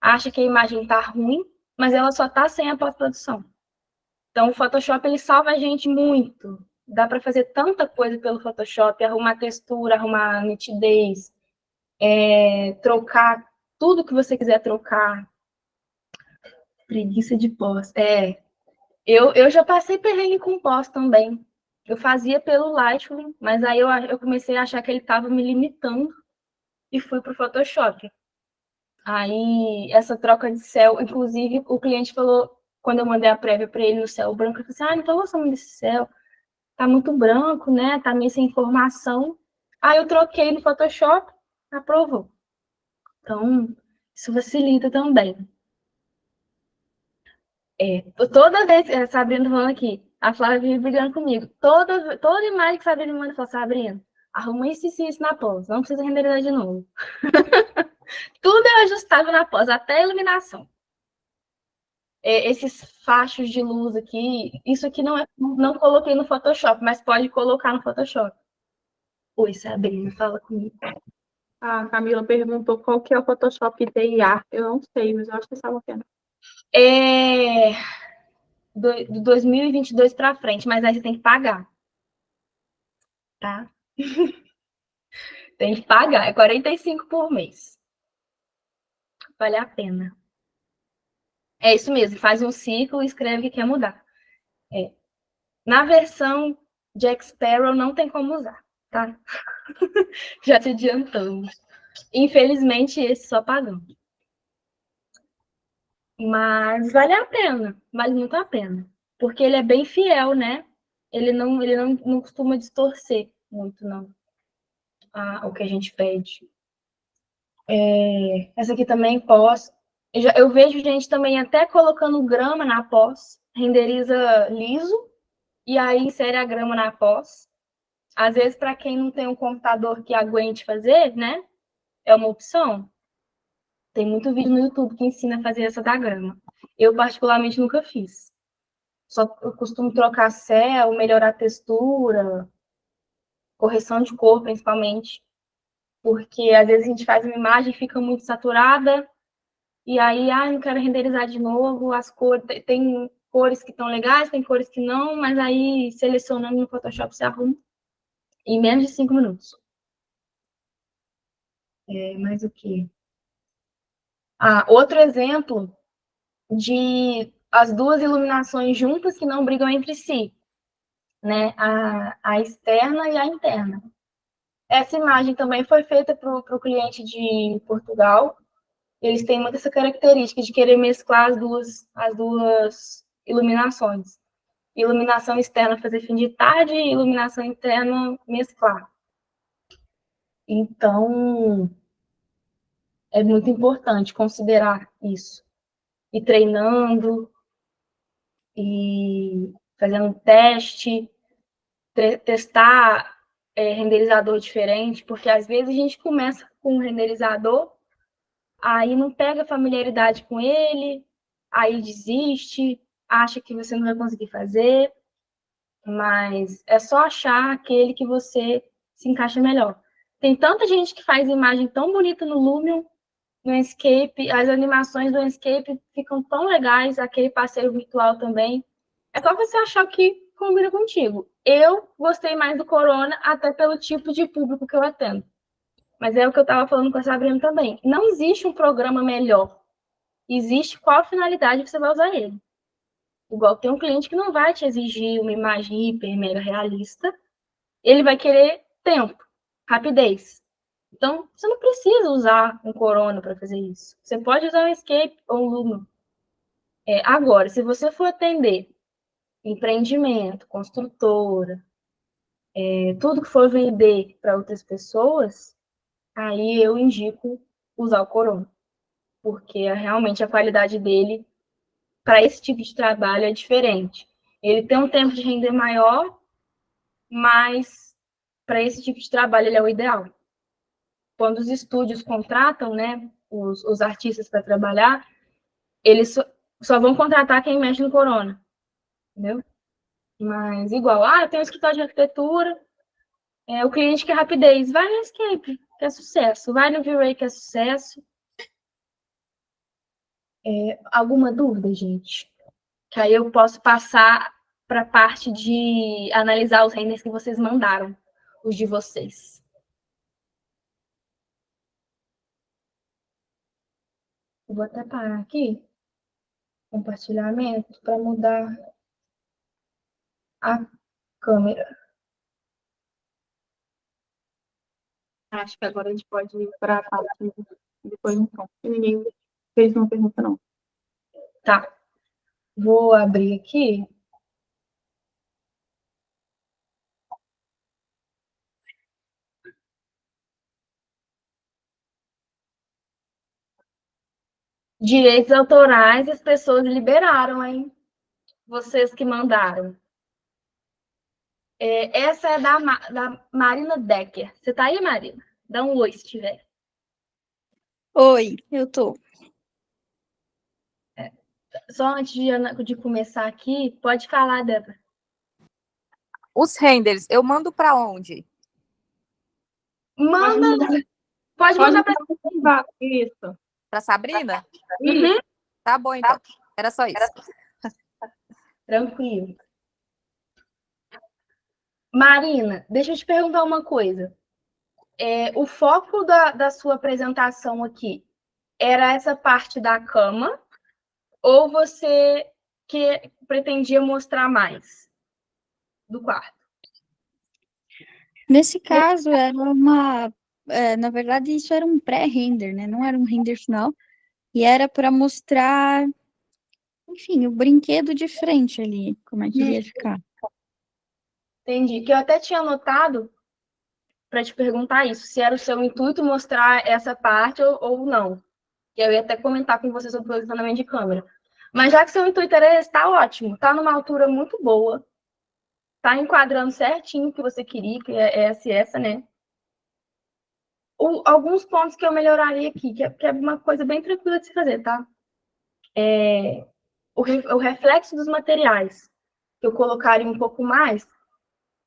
B: acha que a imagem tá ruim, mas ela só tá sem a pós-produção. Então, o Photoshop, ele salva a gente muito. Dá para fazer tanta coisa pelo Photoshop, arrumar textura, arrumar nitidez, trocar tudo que você quiser trocar. Preguiça de pós. Eu já passei perrengue com pós também. Eu fazia pelo Lightroom, mas aí eu comecei a achar que ele estava me limitando e fui para o Photoshop. Aí, essa troca de céu, inclusive, o cliente falou, quando eu mandei a prévia para ele no céu branco, ele falou assim, não tô gostando desse céu, tá muito branco, né, tá meio sem informação. Aí eu troquei no Photoshop, aprovou. Então, isso facilita também. Toda vez, a Sabrina falando aqui, a Flávia vive brigando comigo, toda imagem que a Sabrina manda, fala, Sabrina, arruma isso e isso na pós, não precisa renderizar de novo. Tudo é ajustável na pós, até a iluminação. Esses fachos de luz aqui, isso aqui não coloquei no Photoshop, mas pode colocar no Photoshop. Oi, Sabrina, fala comigo.
A: A Camila perguntou qual que é o Photoshop DIA. Eu não sei, mas eu acho que é Salvatena.
B: De 2022 para frente, mas aí você tem que pagar. Tá? Tem que pagar, é 45 por mês. Vale a pena. É isso mesmo, faz um ciclo e escreve que quer mudar. Na versão Jack Sparrow não tem como usar, tá? Já te adiantamos. Infelizmente, esse só pagando. Mas vale a pena, vale muito a pena. Porque ele é bem fiel, né? Ele não costuma distorcer muito, não. O que a gente pede. Essa aqui também pós. Eu vejo gente também até colocando grama na pós, renderiza liso, e aí insere a grama na pós. Às vezes, para quem não tem um computador que aguente fazer, né? É uma opção. Tem muito vídeo no YouTube que ensina a fazer essa da grama. Eu, particularmente, nunca fiz. Eu costumo trocar céu, melhorar a textura, correção de cor, principalmente. Porque, às vezes, a gente faz uma imagem e fica muito saturada, e aí, não quero renderizar de novo, as cores, tem cores que estão legais, tem cores que não, mas aí, selecionando no Photoshop, você arruma em menos de 5 minutos. Mais o quê? Outro exemplo de as duas iluminações juntas que não brigam entre si, né? A externa e a interna. Essa imagem também foi feita para o cliente de Portugal. Eles têm muito essa característica de querer mesclar as duas iluminações. Iluminação externa fazer fim de tarde e iluminação interna mesclar. Então, é muito importante considerar isso. E treinando, e fazendo teste, testar renderizador diferente, porque às vezes a gente começa com um renderizador, aí não pega familiaridade com ele, aí desiste, acha que você não vai conseguir fazer, mas é só achar aquele que você se encaixa melhor. Tem tanta gente que faz imagem tão bonita no Lumion, no Enscape, as animações do Enscape ficam tão legais, aquele parceiro virtual também. É só você achar o que combina contigo. Eu gostei mais do Corona, até pelo tipo de público que eu atendo. Mas é o que eu estava falando com a Sabrina também. Não existe um programa melhor. Existe qual finalidade você vai usar ele. Igual tem um cliente que não vai te exigir uma imagem hiper, mega realista. Ele vai querer tempo, rapidez. Então, você não precisa usar um Corona para fazer isso. Você pode usar um Escape ou um Lumion. Agora, se você for atender empreendimento, construtora, tudo que for vender para outras pessoas, aí eu indico usar o Corona. Porque realmente a qualidade dele, para esse tipo de trabalho, é diferente. Ele tem um tempo de render maior, mas para esse tipo de trabalho ele é o ideal. Quando os estúdios contratam, né, os artistas para trabalhar, eles só vão contratar quem mexe no Corona, entendeu? Mas igual, eu tenho um escritório de arquitetura, o cliente quer rapidez, vai no Escape, que é sucesso, vai no V-Ray, que é sucesso. Alguma dúvida, gente? Que aí eu posso passar para a parte de analisar os renders que vocês mandaram, os de vocês. Eu vou até parar aqui, compartilhamento, para mudar a câmera.
A: Acho que agora a gente pode ir para a parte depois, então. Ninguém fez uma pergunta, não.
B: Tá. Vou abrir aqui. Direitos autorais, as pessoas liberaram, hein? Vocês que mandaram. Essa é da Marina Decker. Você tá aí, Marina? Dá um oi se tiver.
F: Oi, eu tô.
B: Só antes de começar aqui, pode falar, Débora.
E: Os renders, eu mando para onde?
B: Pode mandar para
A: isso.
E: Para Sabrina?
B: Uhum.
E: Tá bom, então. Era só isso.
B: Tranquilo. Marina, deixa eu te perguntar uma coisa. O foco da sua apresentação aqui era essa parte da cama ou você que pretendia mostrar mais do quarto?
F: Nesse caso, era na verdade, isso era um pré-render, né? Não era um render final. E era para mostrar, enfim, o brinquedo de frente ali, como é que ia ficar.
B: Entendi. Que eu até tinha anotado para te perguntar isso, se era o seu intuito mostrar essa parte ou não. E eu ia até comentar com você sobre o posicionamento de câmera. Mas já que seu intuito era esse, tá ótimo. Tá numa altura muito boa. Tá enquadrando certinho o que você queria, que é essa, né? Alguns pontos que eu melhoraria aqui, que é uma coisa bem tranquila de se fazer, tá? O reflexo dos materiais, que eu colocaria um pouco mais,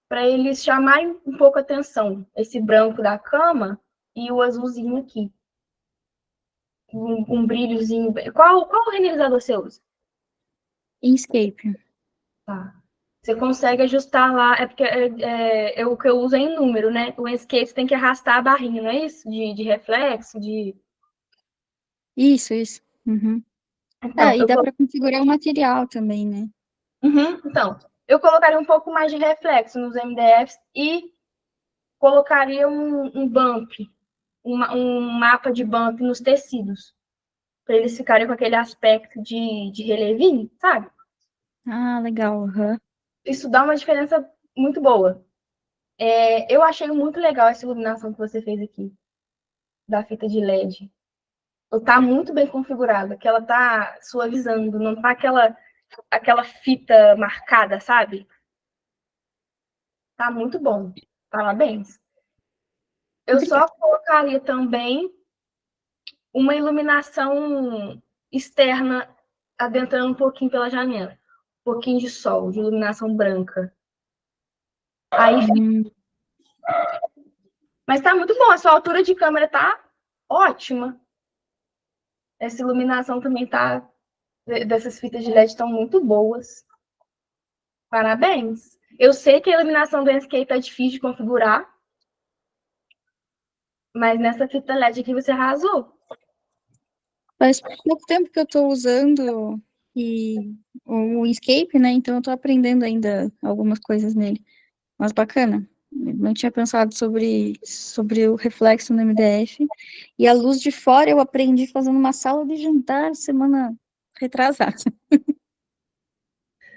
B: para eles chamarem um pouco a atenção. Esse branco da cama e o azulzinho aqui. Um brilhozinho. Qual renderizador você usa?
F: Inkscape.
B: Tá. Você consegue ajustar lá, porque o que eu uso é em número, né? O Enscape você tem que arrastar a barrinha, não é isso? De reflexo, de...
F: Isso. Uhum.
B: Então,
F: E dá para configurar o material também, né?
B: Então, eu colocaria um pouco mais de reflexo nos MDFs e colocaria um bump, um mapa de bump nos tecidos, para eles ficarem com aquele aspecto de relevinho, sabe?
F: Ah, legal. Aham.
B: Isso dá uma diferença muito boa. Eu achei muito legal essa iluminação que você fez aqui, da fita de LED. Tá muito bem configurada, que ela tá suavizando, não tá aquela fita marcada, sabe? Tá muito bom. Parabéns. Eu só colocaria também uma iluminação externa adentrando um pouquinho pela janela. Um pouquinho de sol, de iluminação branca. Aí, mas tá muito bom, a sua altura de câmera tá ótima. Essa iluminação também tá, dessas fitas de LED estão muito boas. Parabéns. Eu sei que a iluminação do Enscape é difícil de configurar, mas nessa fita LED aqui você arrasou.
F: Faz pouco tempo que eu estou usando o Inkscape, né? Então eu estou aprendendo ainda algumas coisas nele. Mas bacana. Eu não tinha pensado sobre o reflexo no MDF. E a luz de fora eu aprendi fazendo uma sala de jantar semana retrasada.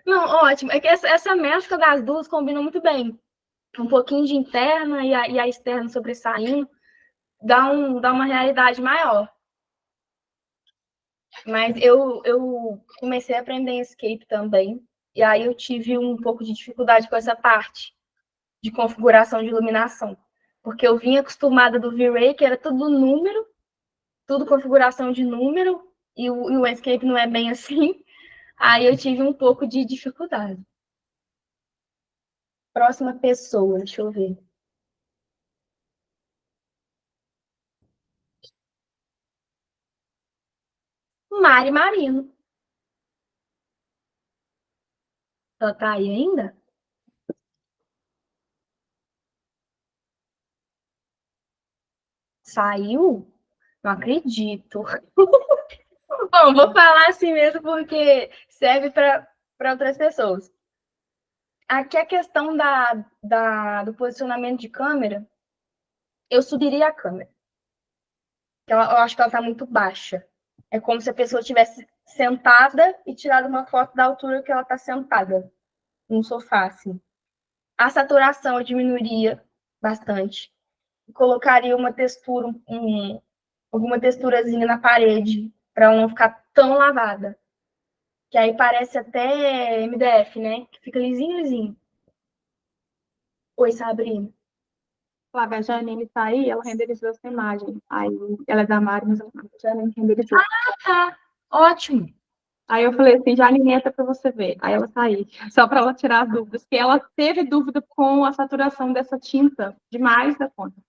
B: Não, ótimo. É que essa mescla das duas combina muito bem. Um pouquinho de interna e a externa sobressaindo, dá uma realidade maior. Mas eu comecei a aprender Escape também, e aí eu tive um pouco de dificuldade com essa parte de configuração de iluminação. Porque eu vinha acostumada do V-Ray, que era tudo número, tudo configuração de número, e o Escape não é bem assim. Aí eu tive um pouco de dificuldade. Próxima pessoa, deixa eu ver. Mari Marino. Ela tá aí ainda? Saiu? Não acredito. Bom, vou falar assim mesmo porque serve para outras pessoas. Aqui a questão do posicionamento de câmera, eu subiria a câmera. Eu acho que ela está muito baixa. É como se a pessoa estivesse sentada e tirado uma foto da altura que ela está sentada, num sofá, assim. A saturação eu diminuiria bastante. Colocaria uma textura, alguma texturazinha na parede, para ela não ficar tão lavada. Que aí parece até MDF, né? Que fica lisinho, lisinho. Oi, Sabrina.
A: Flávia, a Janine tá aí, ela renderizou essa imagem. Aí ela é da Mari, mas a Janine renderizou.
B: Tá, ótimo.
A: Aí eu falei assim, Janine, entra para você ver. Aí ela tá aí, só para ela tirar as dúvidas, porque ela teve dúvida com a saturação dessa tinta demais da conta.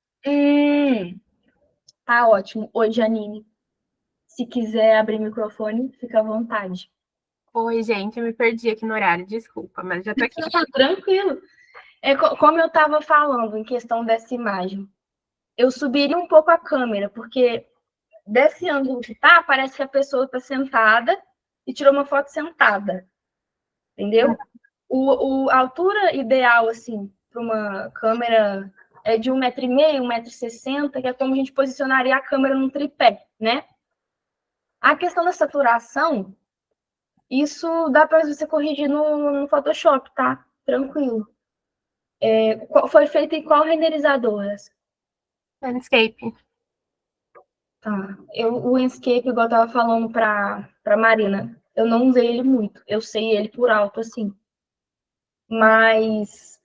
B: Tá ótimo. Oi, Janine. Se quiser abrir o microfone, fica à vontade.
G: Oi, gente, eu me perdi aqui no horário, desculpa, mas já tô aqui.
B: Tá tranquilo. Como eu estava falando em questão dessa imagem, eu subiria um pouco a câmera, porque desse ângulo que tá, parece que a pessoa está sentada e tirou uma foto sentada. Entendeu? A altura ideal, assim, para uma câmera é de 1,5 m, 1,60 m, que é como a gente posicionaria a câmera num tripé, né? A questão da saturação, isso dá para você corrigir no Photoshop, tá? Tranquilo. Foi feito em qual renderizador?
G: Landscape.
B: Tá. O Enscape, igual eu tava falando pra Marina, eu não usei ele muito. Eu sei ele por alto, assim. Mas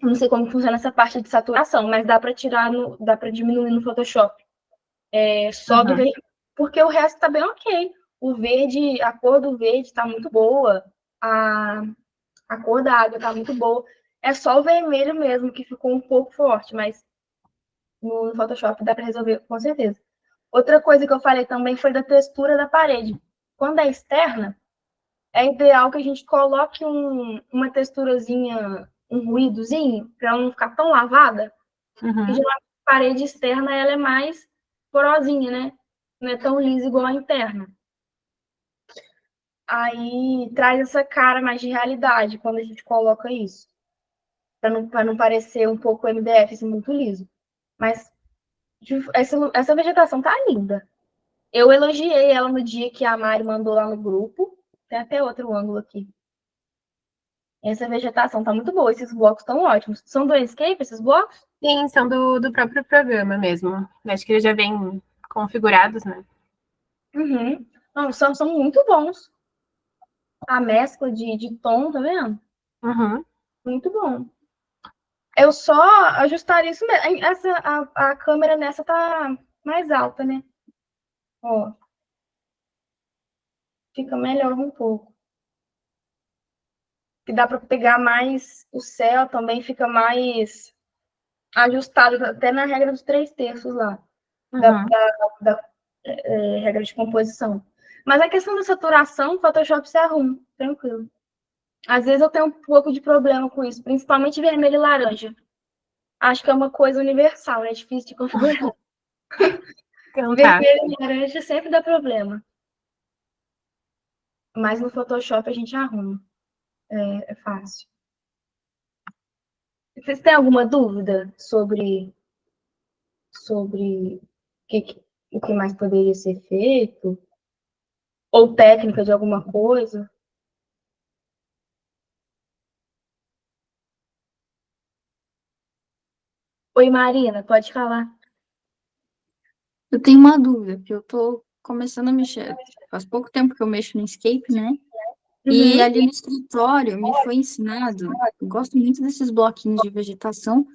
B: não sei como funciona essa parte de saturação, mas dá para diminuir no Photoshop. Só do verde, porque o resto tá bem ok. O verde, a cor do verde tá muito boa. A cor da água tá muito boa. É só o vermelho mesmo que ficou um pouco forte, mas no Photoshop dá para resolver com certeza. Outra coisa que eu falei também foi da textura da parede. Quando é externa, é ideal que a gente coloque uma texturazinha, um ruídozinho, para ela não ficar tão lavada. Porque geralmente a parede externa ela é mais porosinha, né? Não é tão lisa igual a interna. aí traz essa cara mais de realidade quando a gente coloca isso. Para não parecer um pouco MDF, assim, muito liso. Mas essa vegetação tá linda. Eu elogiei ela no dia que a Mari mandou lá no grupo. Tem até outro ângulo aqui. Essa vegetação tá muito boa. Esses blocos estão ótimos. São do Escape, esses blocos?
G: Sim, são do próprio programa mesmo. Acho que eles já vêm configurados, né?
B: Uhum. Não, são muito bons. A mescla de tom, tá vendo?
G: Uhum.
B: Muito bom. Eu só ajustaria isso mesmo. A câmera nessa tá mais alta, né? Ó. Fica melhor um pouco. Que dá para pegar mais o céu também, fica mais ajustado, até na regra dos 3/3 lá,
G: Uhum.
B: da regra de composição. Mas a questão da saturação, o Photoshop se arruma, tranquilo. Às vezes eu tenho um pouco de problema com isso, principalmente vermelho e laranja. Acho que é uma coisa universal, é difícil de configurar.
G: Então tá.
B: Vermelho e laranja sempre dá problema. Mas no Photoshop a gente arruma. É fácil. Vocês têm alguma dúvida sobre o que mais poderia ser feito? Ou técnica de alguma coisa? Oi, Marina, pode falar.
F: Eu tenho uma dúvida, porque eu tô começando a mexer. Faz pouco tempo que eu mexo no Escape, né? E
B: Uhum.
F: ali no escritório me foi ensinado. Eu gosto muito desses bloquinhos de vegetação,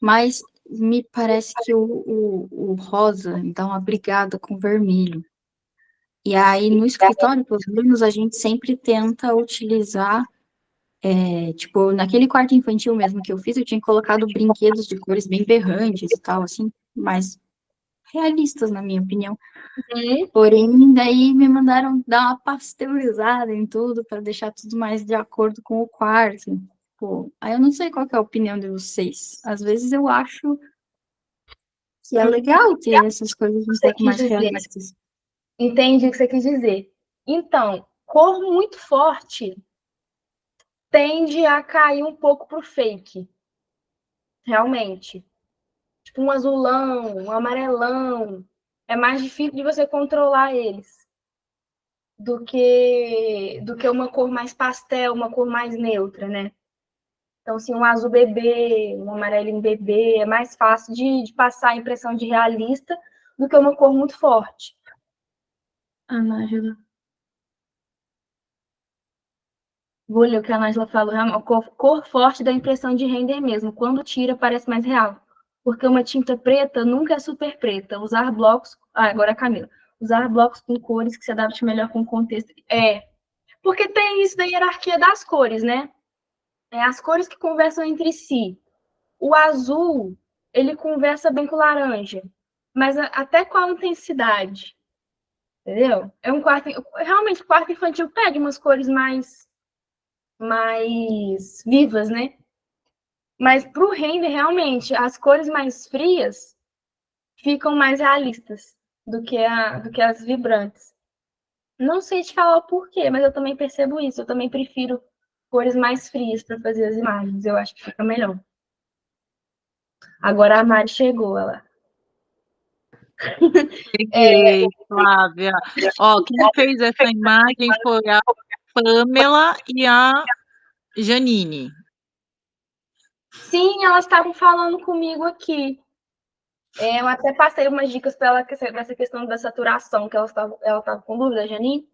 F: mas me parece que o rosa dá uma brigada com o vermelho. E aí no escritório, pelo menos, a gente sempre tenta utilizar. Tipo, naquele quarto infantil mesmo que eu fiz, eu tinha colocado brinquedos de cores bem berrantes e tal, assim, mais realistas, na minha opinião. Porém, daí me mandaram dar uma pasteurizada em tudo para deixar tudo mais de acordo com o quarto. Pô, aí eu não sei qual que é a opinião de vocês. Às vezes eu acho que é legal ter essas coisas um
B: Você
F: pouco
B: quis
F: mais
B: dizer.
F: realistas.
B: Entendi o que você quis dizer. Então, cor muito forte tende a cair um pouco pro fake, realmente. Tipo um azulão, um amarelão. É mais difícil de você controlar eles do que uma cor mais pastel, uma cor mais neutra, né? Então, assim, um azul bebê, um amarelinho bebê, é mais fácil de passar a impressão de realista do que uma cor muito forte. Ah, Nájila. Vou ler o que a Nájila falou. A cor forte dá a impressão de render mesmo. Quando tira, parece mais real. Porque uma tinta preta nunca é super preta. Usar blocos... Ah, agora a Camila. Usar blocos com cores que se adaptem melhor com o contexto. Porque tem isso da hierarquia das cores, né? As cores que conversam entre si. O azul, ele conversa bem com o laranja. Mas até qual intensidade? Entendeu? É um quarto... Realmente, o quarto infantil pede umas cores mais vivas, né? Mas para o render, realmente, as cores mais frias ficam mais realistas do que as vibrantes. Não sei te falar o porquê, mas eu também percebo isso. Eu também prefiro cores mais frias para fazer as imagens. Eu acho que fica melhor. Agora a Mari chegou, ela.
H: Cheguei, Flávia. Ó, quem fez essa imagem foi a Pamela e a Janine.
B: Sim, elas estavam falando comigo aqui. Eu até passei umas dicas para ela dessa questão da saturação, que ela estava com dúvida, Janine.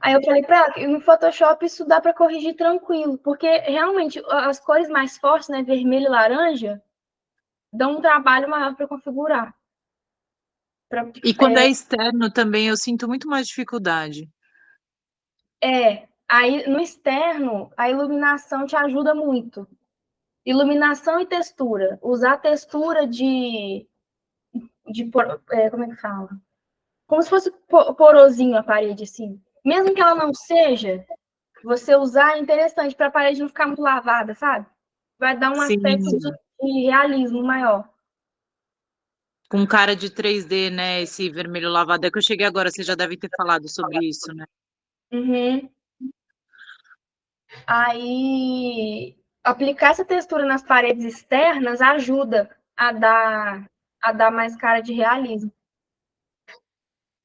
B: Aí eu falei para ela que no Photoshop isso dá para corrigir tranquilo, porque realmente as cores mais fortes, né, vermelho e laranja, dão um trabalho maior para configurar.
H: E quando é externo também eu sinto muito mais dificuldade.
B: Aí no externo, a iluminação te ajuda muito. Iluminação e textura. Usar textura como é que fala? Como se fosse porosinho a parede, assim. Mesmo que ela não seja, você usar é interessante para a parede não ficar muito lavada, sabe? Vai dar um aspecto
H: Sim,
B: de realismo maior.
H: com cara de 3D, né? Esse vermelho lavado. É que eu cheguei agora, você já deve ter falado sobre isso, né?
B: Uhum. Aí, aplicar essa textura nas paredes externas ajuda a dar mais cara de realismo.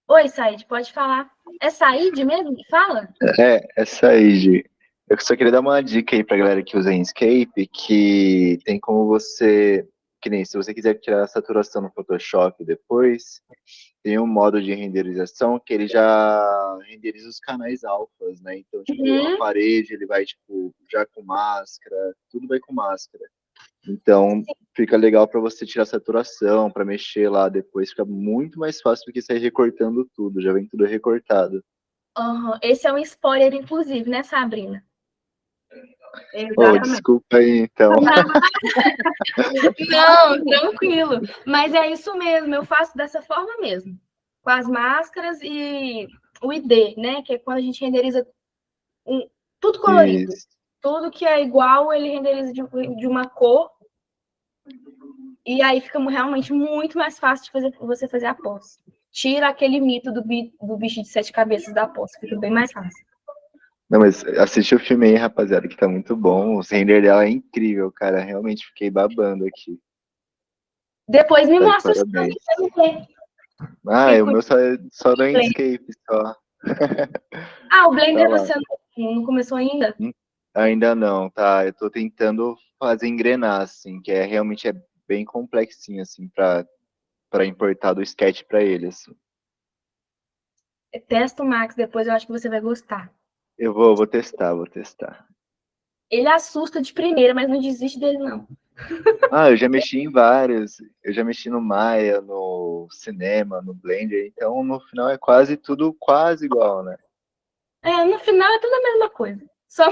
B: Oi, Said, pode falar. É Said mesmo que fala?
C: Essa aí, Gi. Eu só queria dar uma dica aí pra galera que usa Inkscape, que tem como você, que nem se você quiser tirar a saturação no Photoshop depois, tem um modo de renderização que ele já renderiza os canais alfas, né? Então, tipo, a parede, ele vai, tipo, já com máscara, tudo vai com máscara. Então, fica legal para você tirar a saturação, para mexer lá depois, fica muito mais fácil do que sair recortando tudo, já vem tudo recortado.
B: Uhum. Esse é um spoiler, inclusive, né, Sabrina?
C: Oh, desculpa aí, então.
B: Não, tranquilo. Mas é isso mesmo, eu faço dessa forma mesmo. Com as máscaras e o ID, né? Que é quando a gente renderiza tudo colorido.
C: Isso.
B: Tudo que é igual, ele renderiza de uma cor. E aí fica realmente muito mais fácil de você fazer a pós. Tira aquele mito do bicho de 7 cabeças da pós. Fica bem mais fácil.
C: Não, mas assiste o filme aí, rapaziada, que tá muito bom. O render dela é incrível, cara. Realmente fiquei babando aqui.
B: Depois me
C: Tá de
B: mostra o seu
C: parabéns.
B: também.
C: O meu só no Inkscape, só.
B: O Blender
C: Tá lá.
B: você não começou ainda?
C: Ainda não, tá? Eu tô tentando fazer engrenar, assim, que realmente é bem complexinho, assim, pra importar do Sketch pra ele, assim.
B: Testa o Max, depois eu acho que você vai gostar.
C: Eu vou testar.
B: Ele assusta de primeira, mas não desiste dele, não.
C: Eu já mexi em vários. Eu já mexi no Maya, no Cinema, no Blender. Então, no final é quase tudo quase igual, né?
B: No final é tudo a mesma coisa. Só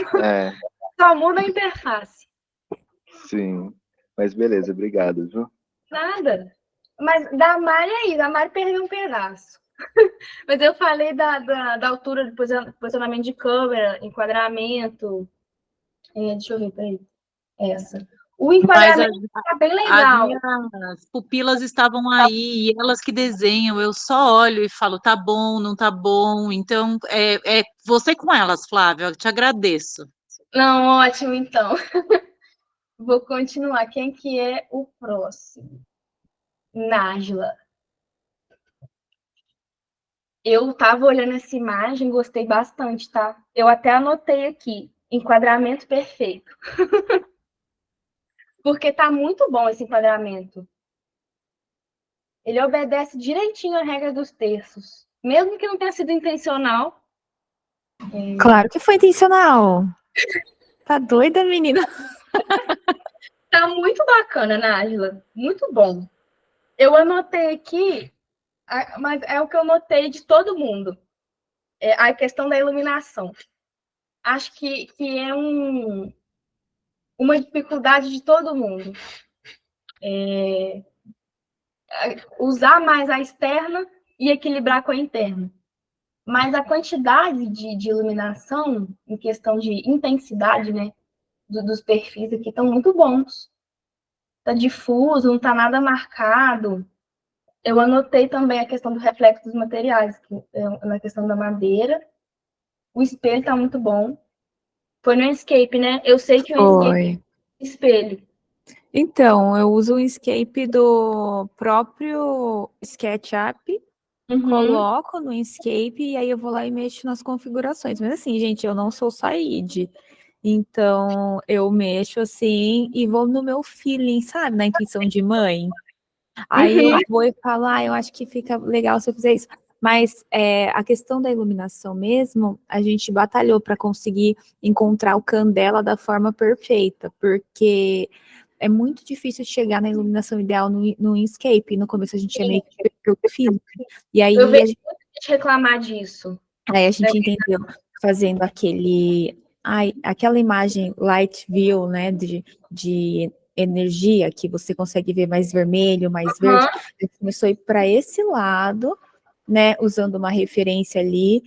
B: muda a interface.
C: Sim. Mas beleza, obrigado, viu?
B: Nada. Mas da Mari aí, da Mari perdeu um pedaço. Mas eu falei da altura de posicionamento de câmera, enquadramento. Deixa eu ver, peraí. Essa. O enquadramento tá bem legal.
H: As pupilas estavam aí, e elas que desenham, eu só olho e falo, tá bom, não tá bom. Então, é você com elas, Flávia, eu te agradeço.
B: Não, ótimo, então. Vou continuar. Quem que é o próximo? Nájila. Eu tava olhando essa imagem, gostei bastante, tá? Eu até anotei aqui, enquadramento perfeito. Porque tá muito bom esse enquadramento. Ele obedece direitinho a regra dos terços. Mesmo que não tenha sido intencional.
E: Claro que foi intencional. Tá doida, menina?
B: Tá muito bacana, Nájila. Muito bom. Eu anotei aqui, mas é o que eu notei de todo mundo. A questão da iluminação. Acho que é uma dificuldade de todo mundo. Usar mais a externa e equilibrar com a interna. Mas a quantidade de iluminação, em questão de intensidade, né, dos perfis aqui, estão muito bons. Está difuso, não está nada marcado. Eu anotei também a questão do reflexo dos materiais, na questão da madeira. O espelho está muito bom. Foi no Enscape, né? Eu sei que o Enscape é espelho.
E: Então, eu uso o Inkscape do próprio SketchUp, coloco no Inkscape e aí eu vou lá e mexo nas configurações. Mas assim, gente, eu não sou Said. Então, eu mexo assim e vou no meu feeling, sabe? Na intuição de mãe. Aí eu vou e falo, eu acho que fica legal se eu fizer isso. Mas a questão da iluminação mesmo, a gente batalhou para conseguir encontrar o candela da forma perfeita, porque é muito difícil de chegar na iluminação ideal no Inkscape. No começo a gente tinha meio que perdido o feeling. E aí
B: eu vejo muita gente reclamar disso.
E: Aí a gente entendeu fazendo aquela imagem light view, né, de energia, que você consegue ver mais vermelho, mais verde. A gente começou a ir para esse lado, né, usando uma referência ali,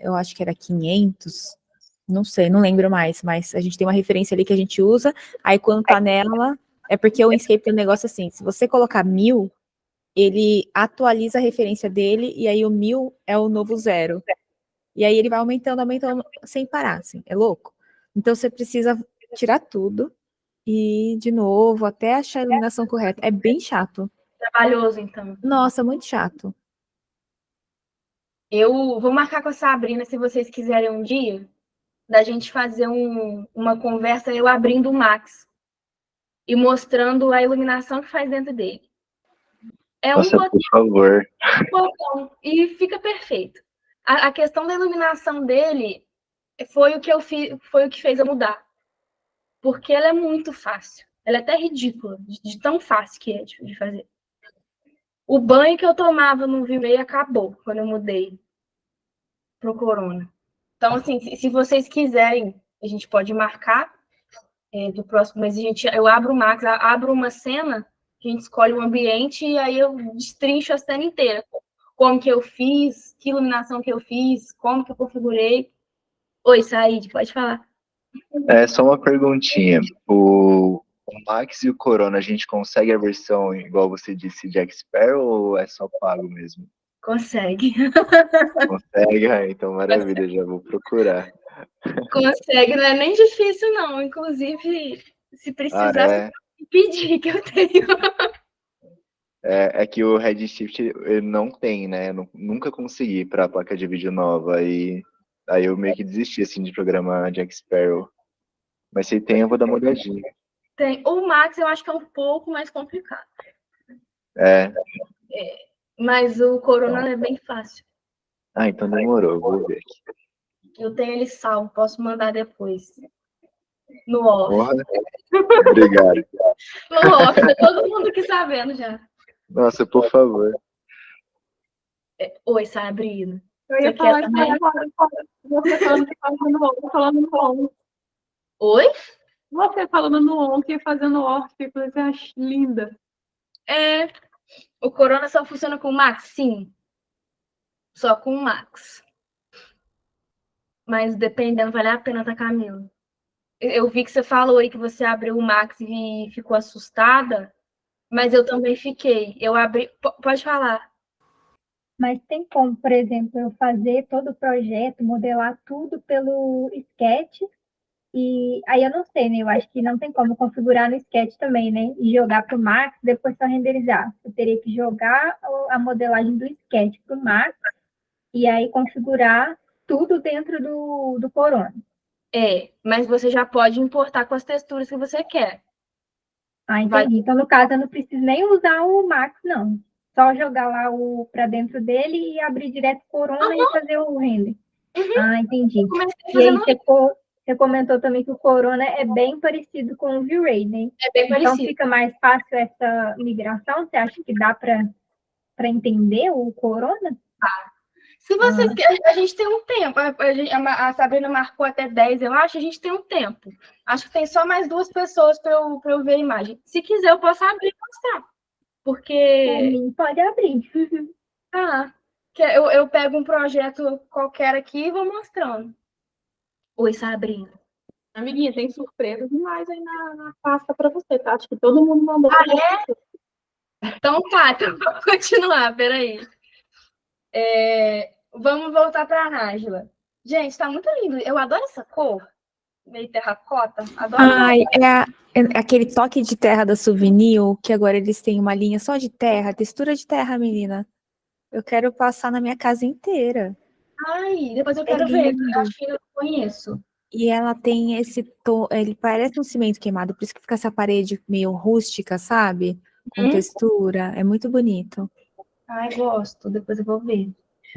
E: eu acho que era 500, não sei, não lembro mais, mas a gente tem uma referência ali que a gente usa, aí quando tá nela, é porque o Inkscape tem um negócio assim, se você colocar 1000, ele atualiza a referência dele, e aí o 1000 é o novo 0. E aí ele vai aumentando, aumentando, sem parar, assim, é louco. Então você precisa tirar tudo e, de novo, até achar a iluminação correta. É bem chato.
B: Trabalhoso, então.
E: Nossa, muito chato.
B: Eu vou marcar com a Sabrina, se vocês quiserem um dia, da gente fazer uma conversa, eu abrindo o Max e mostrando a iluminação que faz dentro dele. É um
C: Nossa, por favor.
B: botão e fica perfeito. A questão da iluminação dele foi o que eu fiz, foi o que fez eu mudar. Porque ela é muito fácil. Ela é até ridícula, de tão fácil que é de fazer. O banho que eu tomava no V-Ray acabou quando eu mudei pro Corona. Então, assim, se vocês quiserem, a gente pode marcar do próximo mês. Eu abro o Max, abro uma cena, a gente escolhe um ambiente e aí eu destrincho a cena inteira. Como que eu fiz, que iluminação que eu fiz, como que eu configurei. Oi, Said, pode falar.
C: É só uma perguntinha. O Max e o Corona, a gente consegue a versão, igual você disse, Jack Sparrow ou é só pago mesmo?
B: Consegue.
C: Consegue? Ah, então maravilha, já vou procurar.
B: Consegue, não é nem difícil, não. Inclusive, se precisar, pedir que eu tenho.
C: É que o Redshift ele não tem, né? Eu nunca consegui para a placa de vídeo nova. Aí eu meio que desisti assim, de programar Jack Sparrow. Mas se tem, eu vou dar uma olhadinha.
B: Tem. O Max eu acho que é um pouco mais complicado. Mas o Corona é bem fácil.
C: Ah, então demorou, eu vou ver aqui.
B: Eu tenho ele salvo, posso mandar depois. No off.
C: Porra. Obrigado.
B: No off, tá todo mundo aqui sabendo já.
C: Nossa, por favor.
B: Oi, Sabrina.
A: Eu ia falar isso agora. Você falando no on, falando no on.
B: Oi?
A: Você falando no on, que fazendo off, você acha linda.
B: O Corona só funciona com o Max? Sim. Só com o Max. Mas dependendo, vale a pena, tá, Camila? Eu vi que você falou aí que você abriu o Max e ficou assustada, mas eu também fiquei. Eu abri. Pode falar.
D: Mas tem como, por exemplo, eu fazer todo o projeto, modelar tudo pelo Sketch, e aí eu não sei, né? Eu acho que não tem como configurar no Sketch também, né? E jogar para o Max, depois só renderizar. Eu teria que jogar a modelagem do Sketch para o Max, e aí configurar tudo dentro do Corona.
B: Mas você já pode importar com as texturas que você quer.
D: Ah, entendi. Então, no caso, eu não preciso nem usar o Max, não. Só jogar lá para dentro dele e abrir direto o Corona e fazer o render. Ah, entendi. E aí você comentou também que o Corona é bem parecido com o V-Ray, né?
B: É bem parecido.
D: Então fica mais fácil essa migração? Você acha que dá para entender o Corona?
B: Se vocês querem, a gente tem um tempo. A Sabrina marcou até 10, eu acho. A gente tem um tempo. Acho que tem só mais 2 pessoas para eu ver a imagem. Se quiser, eu posso abrir e mostrar. Porque.
D: Pode abrir.
B: Eu pego um projeto qualquer aqui e vou mostrando. Oi, Sabrina.
A: Amiguinha, tem surpresas demais aí na pasta para você, tá? Acho que todo mundo mandou.
B: Então tá, então vamos continuar, peraí. Vamos voltar para a Nájila. Gente, tá muito lindo. Eu adoro essa cor. Meio terracota. Adoro.
E: Ai, é aquele toque de terra da Souvenir, que agora eles têm uma linha só de terra, textura de terra, menina. Eu quero passar na minha casa inteira.
B: Ai, depois eu quero ver. Acho que eu não conheço.
E: E ela tem esse tom, ele parece um cimento queimado, por isso que fica essa parede meio rústica, sabe? Com textura. É muito bonito.
B: Ai, gosto. Depois eu vou ver.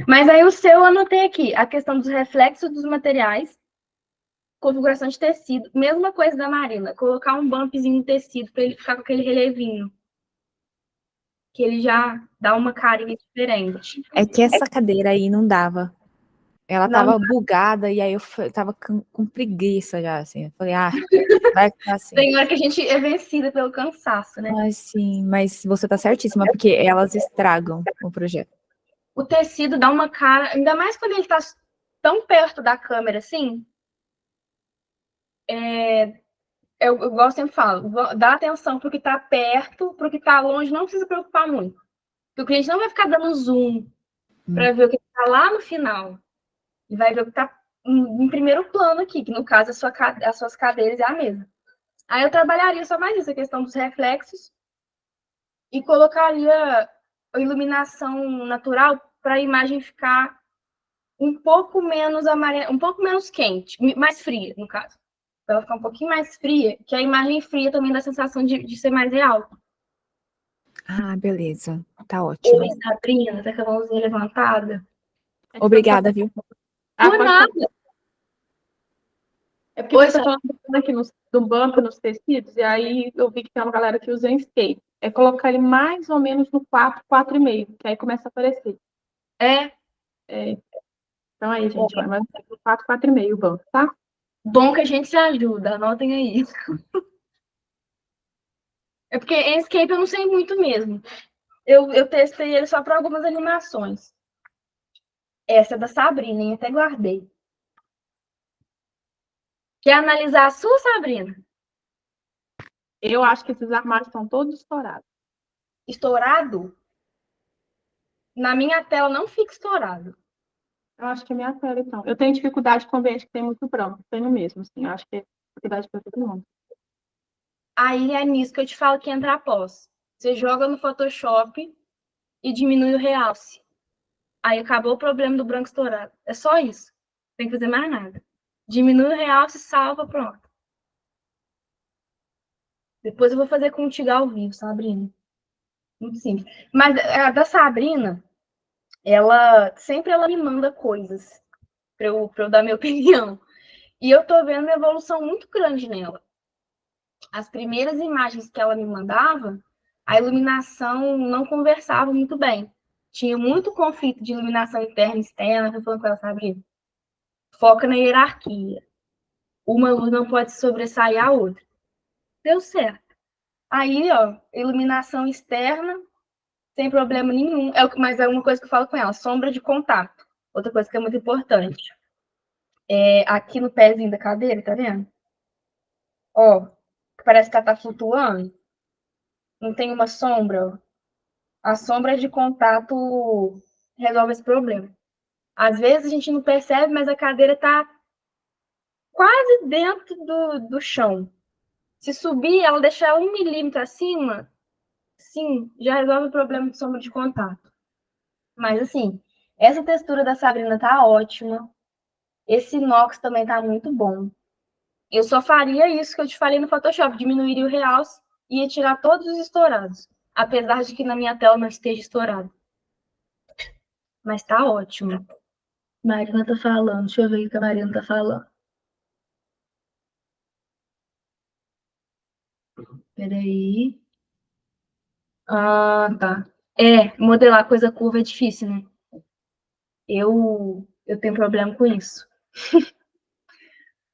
B: Mas aí o seu eu anotei aqui. A questão dos reflexos dos materiais. Configuração de tecido. Mesma coisa da Marina. Colocar um bumpzinho no tecido para ele ficar com aquele relevinho. Que ele já dá uma carinha diferente.
E: É que essa cadeira aí não dava. Ela tava bugada e aí eu tava com preguiça já, assim. Eu falei, vai ficar assim.
B: Tem hora que a gente é vencida pelo cansaço, né?
E: Mas sim, mas você tá certíssima, porque elas estragam o projeto.
B: O tecido dá uma cara, ainda mais quando ele tá tão perto da câmera, assim. Eu igual sempre falo, dá atenção pro que tá perto, pro que tá longe, não precisa preocupar muito. Porque o cliente não vai ficar dando zoom para ver o que tá lá no final. e vai ver o que está em primeiro plano aqui, que no caso as suas cadeiras e a mesa. Aí eu trabalharia só mais isso, a questão dos reflexos, e colocaria a iluminação natural para a imagem ficar um pouco menos amarela, um pouco menos quente, mais fria, no caso. Para ela ficar um pouquinho mais fria, que a imagem fria também dá a sensação de ser mais real.
E: Ah, beleza. Tá ótimo.
B: Oi, Sabrina, tá com a mãozinha levantada.
E: Obrigada, viu?
A: Ah,
B: Por
A: pode
B: nada.
A: falar. É porque
B: Oi,
A: você está falando aqui do bump nos tecidos, e aí eu vi que tem uma galera que usa em skate. É colocar ele mais ou menos no 4, 4,5, que aí começa a aparecer.
B: É
A: Então aí, gente, vai mais no 4, 4,5 o bump, tá?
B: bom que a gente se ajuda, anotem aí. É porque Enscape eu não sei muito mesmo. Eu testei ele só para algumas animações. Essa é da Sabrina, hein? Até guardei. Quer analisar a sua, Sabrina?
A: Eu acho que esses armários estão todos estourados.
B: Estourado? Na minha tela não fica estourado.
A: Eu acho que é minha tela, então. Eu tenho dificuldade com ambiente que tem muito branco. Tenho mesmo, assim. Eu acho que é dificuldade para todo mundo.
B: Aí é nisso que eu te falo que entra após. Você joga no Photoshop e diminui o realce. Aí acabou o problema do branco estourado. É só isso. Não tem que fazer mais nada. Diminui o realce, salva, pronto. Depois eu vou fazer contigo ao vivo, Sabrina. Muito simples. Mas a da Sabrina, ela me manda coisas para eu dar minha opinião. E eu tô vendo uma evolução muito grande nela. As primeiras imagens que ela me mandava, a iluminação não conversava muito bem. Tinha muito conflito de iluminação interna e externa. Eu falando com ela, Sabrina, foca na hierarquia. Uma luz não pode sobressair a outra. Deu certo. Aí, ó, iluminação externa, sem problema nenhum. Mas é uma coisa que eu falo com ela, sombra de contato. Outra coisa que é muito importante. Aqui no pezinho da cadeira, tá vendo? Ó, parece que ela tá flutuando. Não tem uma sombra, ó. A sombra de contato resolve esse problema. Às vezes a gente não percebe, mas a cadeira tá quase dentro do chão. Se subir, ela deixar 1 milímetro acima, sim, já resolve o problema de sombra de contato. Mas assim, essa textura da Sabrina tá ótima. Esse inox também tá muito bom. Eu só faria isso que eu te falei no Photoshop, diminuiria o realce e ia tirar todos os estourados. Apesar de que na minha tela não esteja estourado. Mas tá ótimo. Marina tá falando. Deixa eu ver o que a Marina tá falando. Peraí. Ah, tá. Modelar coisa curva é difícil, né? Eu tenho problema com isso.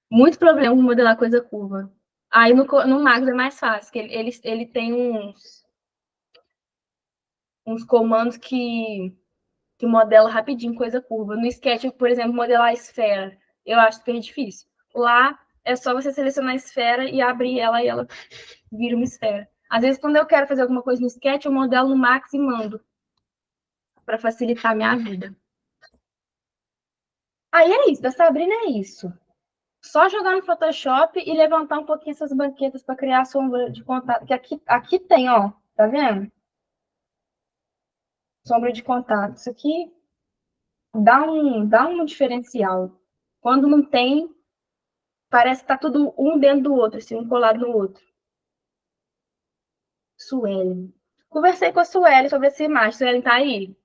B: Muito problema com modelar coisa curva. Aí no Max é mais fácil, que ele tem uns comandos que modela rapidinho coisa curva. No Sketch, por exemplo, modelar a esfera, eu acho super difícil. Lá é só você selecionar a esfera e abrir ela e ela vira uma esfera. Às vezes, quando eu quero fazer alguma coisa no Sketch, eu modelo no Max e mando para facilitar a minha vida. Aí é isso, da Sabrina é isso. Só jogar no Photoshop e levantar um pouquinho essas banquetas para criar a sombra de contato. Que aqui tem, ó, tá vendo? Sombra de contato. Isso aqui dá um diferencial. Quando não tem, parece que tá tudo um dentro do outro, assim, um colado no outro. Suelen. Conversei com a Suelen sobre essa imagem. Suelen tá aí?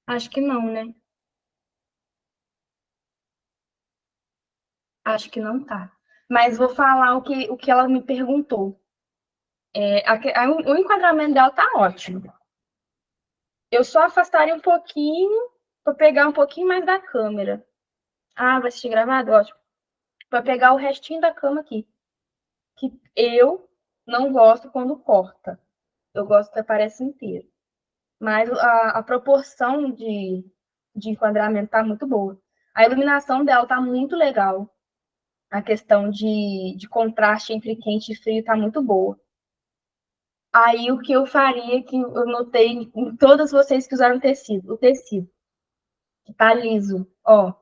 B: Acho que não, né? Acho que não tá. Mas vou falar o que ela me perguntou. O enquadramento dela tá ótimo. Eu só afastaria um pouquinho para pegar um pouquinho mais da câmera. Ah, vai assistir gravado? Ótimo. Para pegar o restinho da cama aqui. Que eu não gosto quando corta. Eu gosto que aparece inteiro. Mas a proporção de enquadramento tá muito boa. A iluminação dela tá muito legal. A questão de contraste entre quente e frio tá muito boa. Aí o que eu faria, que eu notei em todas vocês que usaram o tecido. que tá liso, ó. O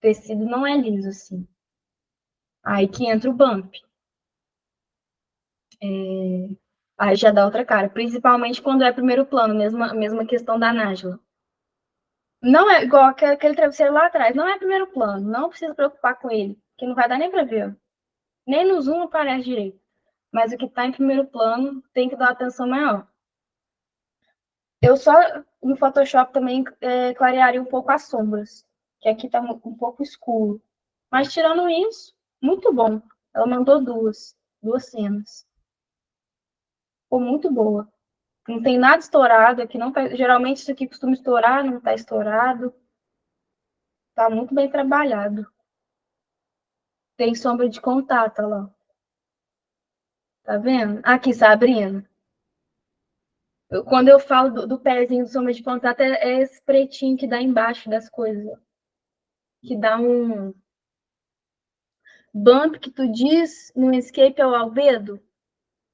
B: tecido não é liso, assim. Aí que entra o bump. Aí já dá outra cara, principalmente quando é primeiro plano, mesma questão da Nájila. Não é igual aquele travesseiro lá atrás, não é primeiro plano, não precisa preocupar com ele, que não vai dar nem pra ver. Nem no zoom aparece direito. Mas o que tá em primeiro plano tem que dar atenção maior. Eu só, no Photoshop, também clarearia um pouco as sombras, que aqui tá um pouco escuro. Mas tirando isso, muito bom. Ela mandou duas cenas. Ficou muito boa. Não tem nada estourado aqui, não tá, geralmente isso aqui costuma estourar, não tá estourado. Tá muito bem trabalhado. Tem sombra de contato, olha lá. Tá vendo? Aqui, Sabrina. Quando eu falo do pezinho de sombra de contato, é esse pretinho que dá embaixo das coisas. Que dá um bump que tu diz no escape é o albedo?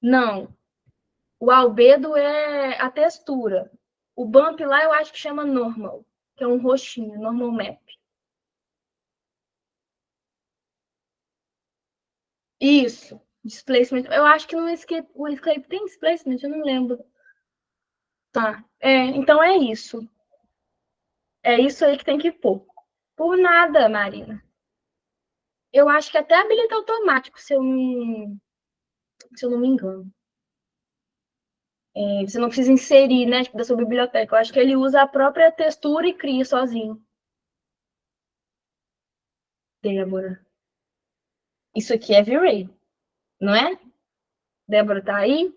B: Não. O albedo é a textura. O bump lá eu acho que chama normal, que é um roxinho, normal map. Isso, displacement. Eu acho que no escape, o escape tem displacement, eu não lembro. Tá, então é isso. É isso aí que tem que pôr. Por nada, Marina. Eu acho que até habilita automático, se eu não me engano. Você não precisa inserir, né, tipo, da sua biblioteca. Eu acho que ele usa a própria textura e cria sozinho. Débora. Isso aqui é V-Ray, não é? Débora tá aí?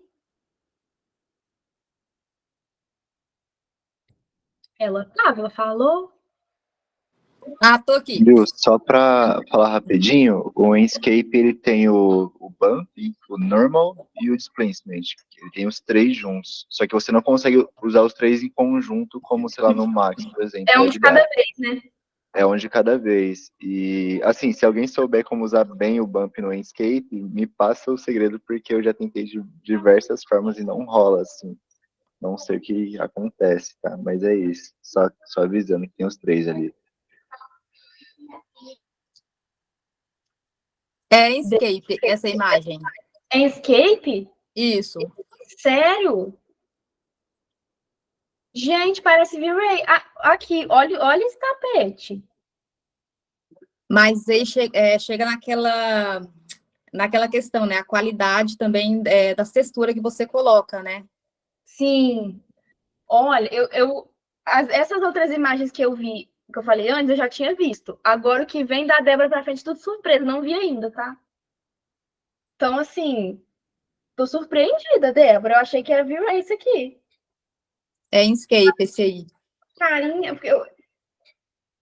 B: Ela falou.
I: Ah, tô aqui.
C: Viu? Só para falar rapidinho, o Inkscape ele tem o Bump, o Normal e o Displacement. Ele tem os três juntos. Só que você não consegue usar os três em conjunto, como, sei lá, no Max, por exemplo.
B: É um de cada vez, né?
C: É um de cada vez. E, assim, se alguém souber como usar bem o Bump no Inkscape, me passa o segredo, porque eu já tentei de diversas formas e não rola, assim. Não sei o que acontece, tá? Mas é isso. Só avisando que tem os três ali.
I: É Inkscape, essa imagem.
B: É escape?
I: Isso.
B: Sério? Gente, parece V-Ray. Aqui, olha esse tapete.
I: Mas aí chega naquela questão, né? A qualidade também das texturas que você coloca, né?
B: Sim. Olha, essas outras imagens que eu vi, que eu falei antes, eu já tinha visto. Agora o que vem da Débora pra frente, tudo surpresa. Não vi ainda, tá? Então, assim, tô surpreendida, Débora. Eu achei que era V-Ray isso aqui.
I: É Inkscape esse aí.
B: Carinha, porque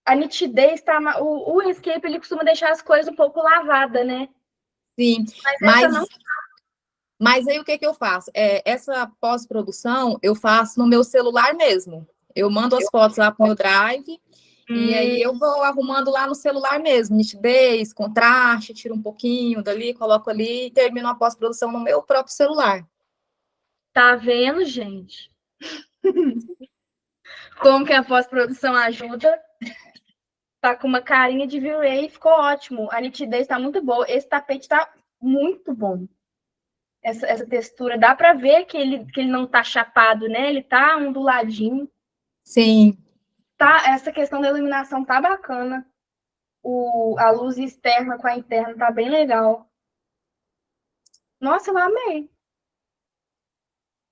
B: a nitidez tá. O Escape ele costuma deixar as coisas um pouco lavadas, né?
I: Sim, mas aí o que eu faço? Essa pós-produção eu faço no meu celular mesmo. Eu mando as fotos lá pro meu drive e aí eu vou arrumando lá no celular mesmo, nitidez, contraste, tiro um pouquinho dali, coloco ali e termino a pós-produção no meu próprio celular.
B: Tá vendo, gente? Como que a pós-produção ajuda? Tá com uma carinha de V-Ray, ficou ótimo. A nitidez tá muito boa. Esse tapete tá muito bom. Essa textura, dá pra ver que ele não tá chapado, né? Ele tá onduladinho.
I: Sim.
B: Tá, essa questão da iluminação tá bacana. A luz externa com a interna tá bem legal. Nossa, eu amei.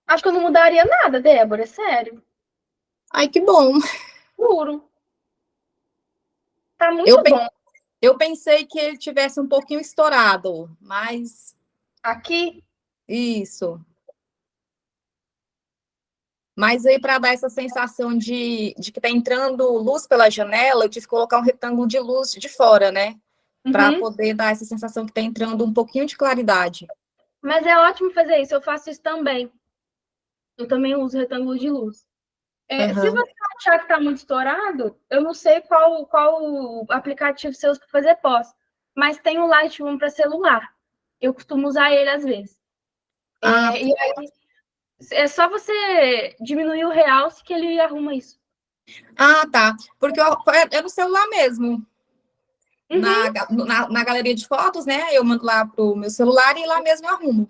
B: Acho que eu não mudaria nada, Débora, sério.
I: Ai, que bom.
B: Juro. Tá muito bom.
I: Eu pensei que ele tivesse um pouquinho estourado, mas...
B: Aqui?
I: Isso. Mas aí, para dar essa sensação de que tá entrando luz pela janela, eu tive que colocar um retângulo de luz de fora, né? Para poder dar essa sensação que tá entrando um pouquinho de claridade.
B: Mas é ótimo fazer isso, eu faço isso também. Eu também uso retângulo de luz. Se você achar que tá muito estourado, eu não sei qual aplicativo você usa para fazer pós, mas tem o Lightroom para celular. Eu costumo usar ele às vezes. E aí, é só você diminuir o realce que ele arruma isso.
I: Ah, tá. Porque é no celular mesmo.
B: Uhum.
I: Na galeria de fotos, né? Eu mando lá pro meu celular e lá mesmo eu arrumo.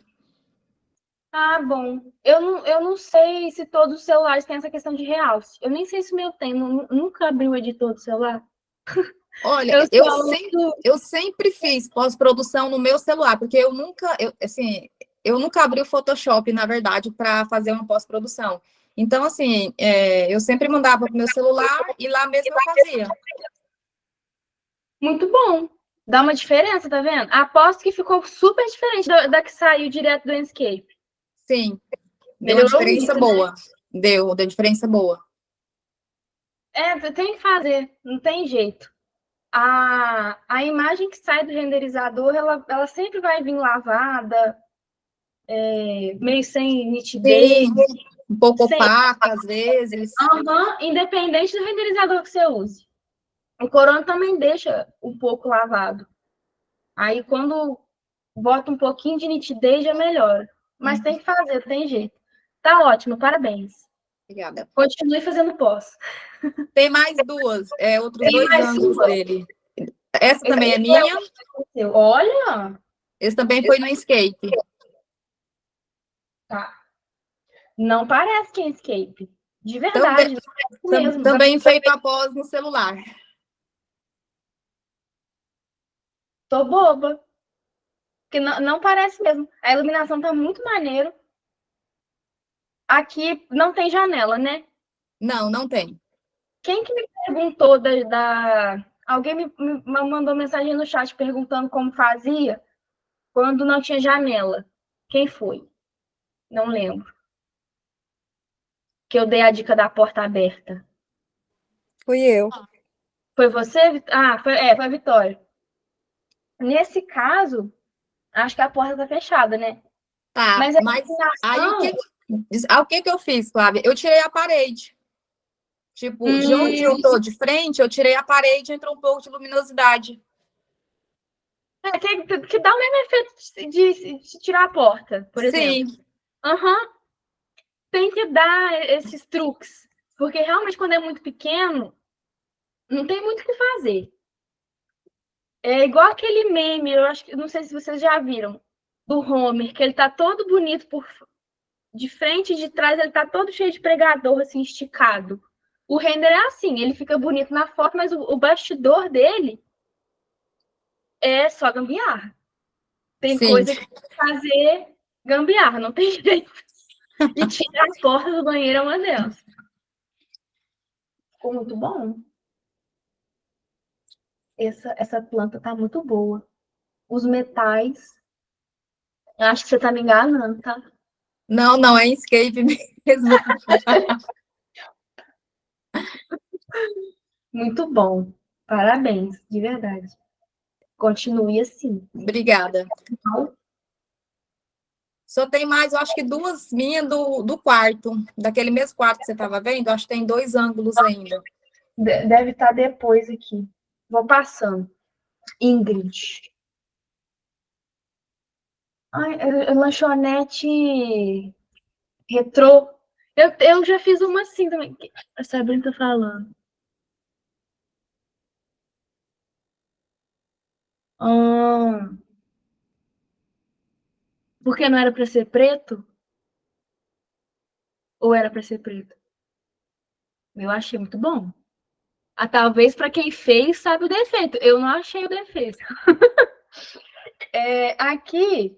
B: Ah, bom. Eu não sei se todos os celulares têm essa questão de realce. Eu nem sei se o meu tem. Nunca abri o editor do celular.
I: Olha,
B: Eu só uso.
I: eu sempre fiz pós-produção no meu celular, porque eu nunca abri o Photoshop, na verdade, para fazer uma pós-produção. Então, assim, eu sempre mandava pro meu celular e lá mesmo eu fazia.
B: Muito bom. Dá uma diferença, tá vendo? Aposto que ficou super diferente da que saiu direto do Enscape.
I: Sim, deu uma
B: Melhorou
I: diferença
B: muito,
I: boa. Deu diferença boa.
B: Tem que fazer, não tem jeito. A imagem que sai do renderizador, ela sempre vai vir lavada, meio sem nitidez.
I: Sim, um pouco
B: Sempre.
I: opaca às vezes.
B: Uhum, independente do renderizador que você use. O Corona também deixa um pouco lavado. Aí, quando bota um pouquinho de nitidez, já melhora. Mas tem que fazer, tem jeito. Tá ótimo, parabéns.
I: Obrigada.
B: Continue fazendo pós.
I: Tem mais duas, outros
B: Tem
I: 2
B: mais
I: ângulos
B: uma?
I: dele. Essa também é minha.
B: Olha!
I: Esse também foi no Escape.
B: Tá. Não parece que é Escape. De verdade, não parece mesmo.
I: Também feito após no celular.
B: Tô boba. Porque não parece mesmo. A iluminação tá muito maneiro. Aqui não tem janela, né?
I: Não, não tem.
B: Quem que me perguntou Alguém me mandou mensagem no chat perguntando como fazia quando não tinha janela. Quem foi? Não lembro. Que eu dei a dica da porta aberta.
J: Fui eu.
B: Foi você? Ah, foi a Vitória. Nesse caso, acho que a porta tá fechada, né?
I: Tá,
B: Mas a
I: mas aí
B: iluminação...
I: o que que eu fiz, Flávia? Eu tirei a parede. Tipo, de onde eu tô de frente, eu tirei a parede e entrou um pouco de luminosidade.
B: Que dá o mesmo efeito de tirar a porta, por exemplo.
I: Sim,
B: Aham. Tem que dar esses truques. Porque realmente, quando é muito pequeno, não tem muito o que fazer. É igual aquele meme, eu acho que não sei se vocês já viram, do Homer, que ele tá todo bonito de frente e de trás, ele tá todo cheio de pregador, assim, esticado. O render é assim, ele fica bonito na foto, mas o bastidor dele é só gambiarra. Tem
I: sim.
B: coisa que tem que fazer gambiarra, não tem jeito. E tirar a porta do banheiro é uma delas. Ficou muito bom. Essa planta tá muito boa. Os metais, eu acho que você tá me enganando, tá?
I: Não, não, é Escape mesmo.
B: Muito bom. Parabéns, de verdade. Continue assim.
I: Obrigada. Só tem mais, eu acho que 2 minhas do quarto. Daquele mesmo quarto que você estava vendo, acho que tem 2 ângulos ainda.
B: Deve estar depois aqui. Vou passando. Ingrid. Ai, lanchonete retrô. Eu já fiz uma assim também. A Sabrina tá falando. Porque não era para ser preto? Ou era para ser preto? Eu achei muito bom. Talvez para quem fez sabe o defeito. Eu não achei o defeito. Aqui,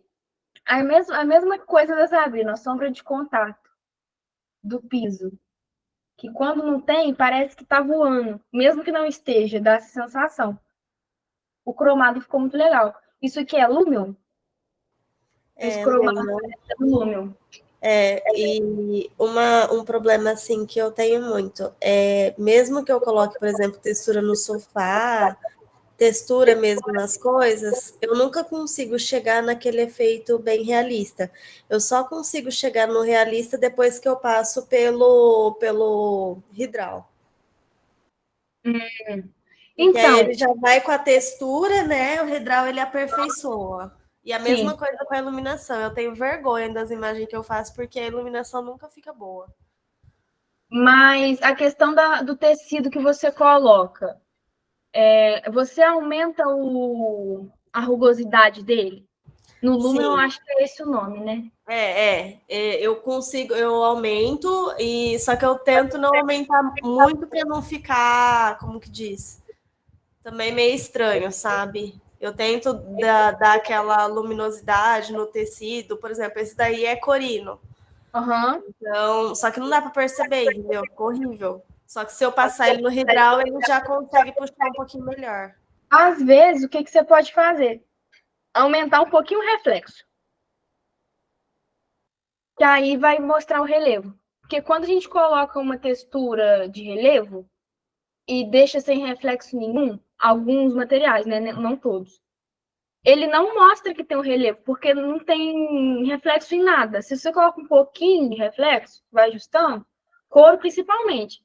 B: a mesma coisa da Sabrina, a sombra de contato do piso. Que quando não tem, parece que tá voando. Mesmo que não esteja, dá essa sensação. O cromado ficou muito legal. Isso aqui é Lumion? Esse cromado é do Lumion.
J: E um problema assim que eu tenho muito é, mesmo que eu coloque, por exemplo, textura no sofá, textura mesmo nas coisas, eu nunca consigo chegar naquele efeito bem realista. Eu só consigo chegar no realista depois que eu passo pelo Hidral. Porque aí ele já vai com a textura, né? O Hidral ele aperfeiçoa. E a mesma coisa com a iluminação. Eu tenho vergonha das imagens que eu faço, porque a iluminação nunca fica boa.
B: Mas a questão do tecido que você coloca, você aumenta a rugosidade dele? No Lumen, eu
J: Sim.
B: acho que é esse o nome, né?
J: Eu consigo, eu aumento, só que eu tento não aumentar muito para não ficar, como que diz? Também meio estranho, sabe? Eu tento dar aquela luminosidade no tecido, por exemplo, esse daí é corino.
B: Uhum.
J: Então, só que não dá para perceber, entendeu? Ficou horrível. Só que se eu passar ele no hidral, ele já consegue puxar um pouquinho melhor.
B: Às vezes, o que você pode fazer? Aumentar um pouquinho o reflexo. Que aí vai mostrar o relevo. Porque quando a gente coloca uma textura de relevo e deixa sem reflexo nenhum, alguns materiais, né? Não todos. Ele não mostra que tem um relevo, porque não tem reflexo em nada. Se você coloca um pouquinho de reflexo, vai ajustando, couro principalmente.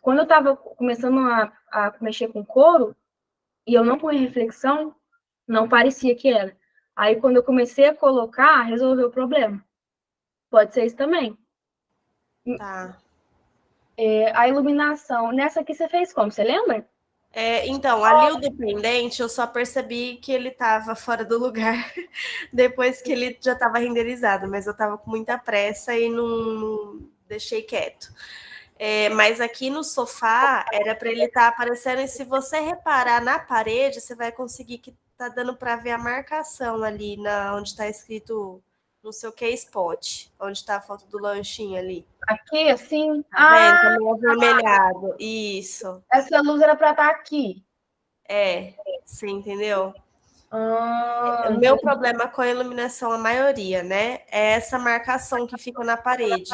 B: Quando eu estava começando a mexer com couro, e eu não punha reflexão, não parecia que era. Aí, quando eu comecei a colocar, resolveu o problema. Pode ser isso também.
J: Tá.
B: A iluminação. Nessa aqui você fez como? Você lembra?
J: Então, ali o dependente, eu só percebi que ele estava fora do lugar depois que ele já estava renderizado, mas eu estava com muita pressa e não deixei quieto. Mas aqui no sofá era para ele estar aparecendo, e se você reparar na parede, você vai conseguir que tá dando para ver a marcação ali onde está escrito não sei o que spot, onde está a foto do lanchinho ali.
B: Aqui, assim?
J: Tá vendo? Tá meio avermelhado. Isso.
B: Essa luz era para estar aqui.
J: Você entendeu?
B: Ah,
J: O meu problema com a iluminação, a maioria, né? É essa marcação que fica na parede.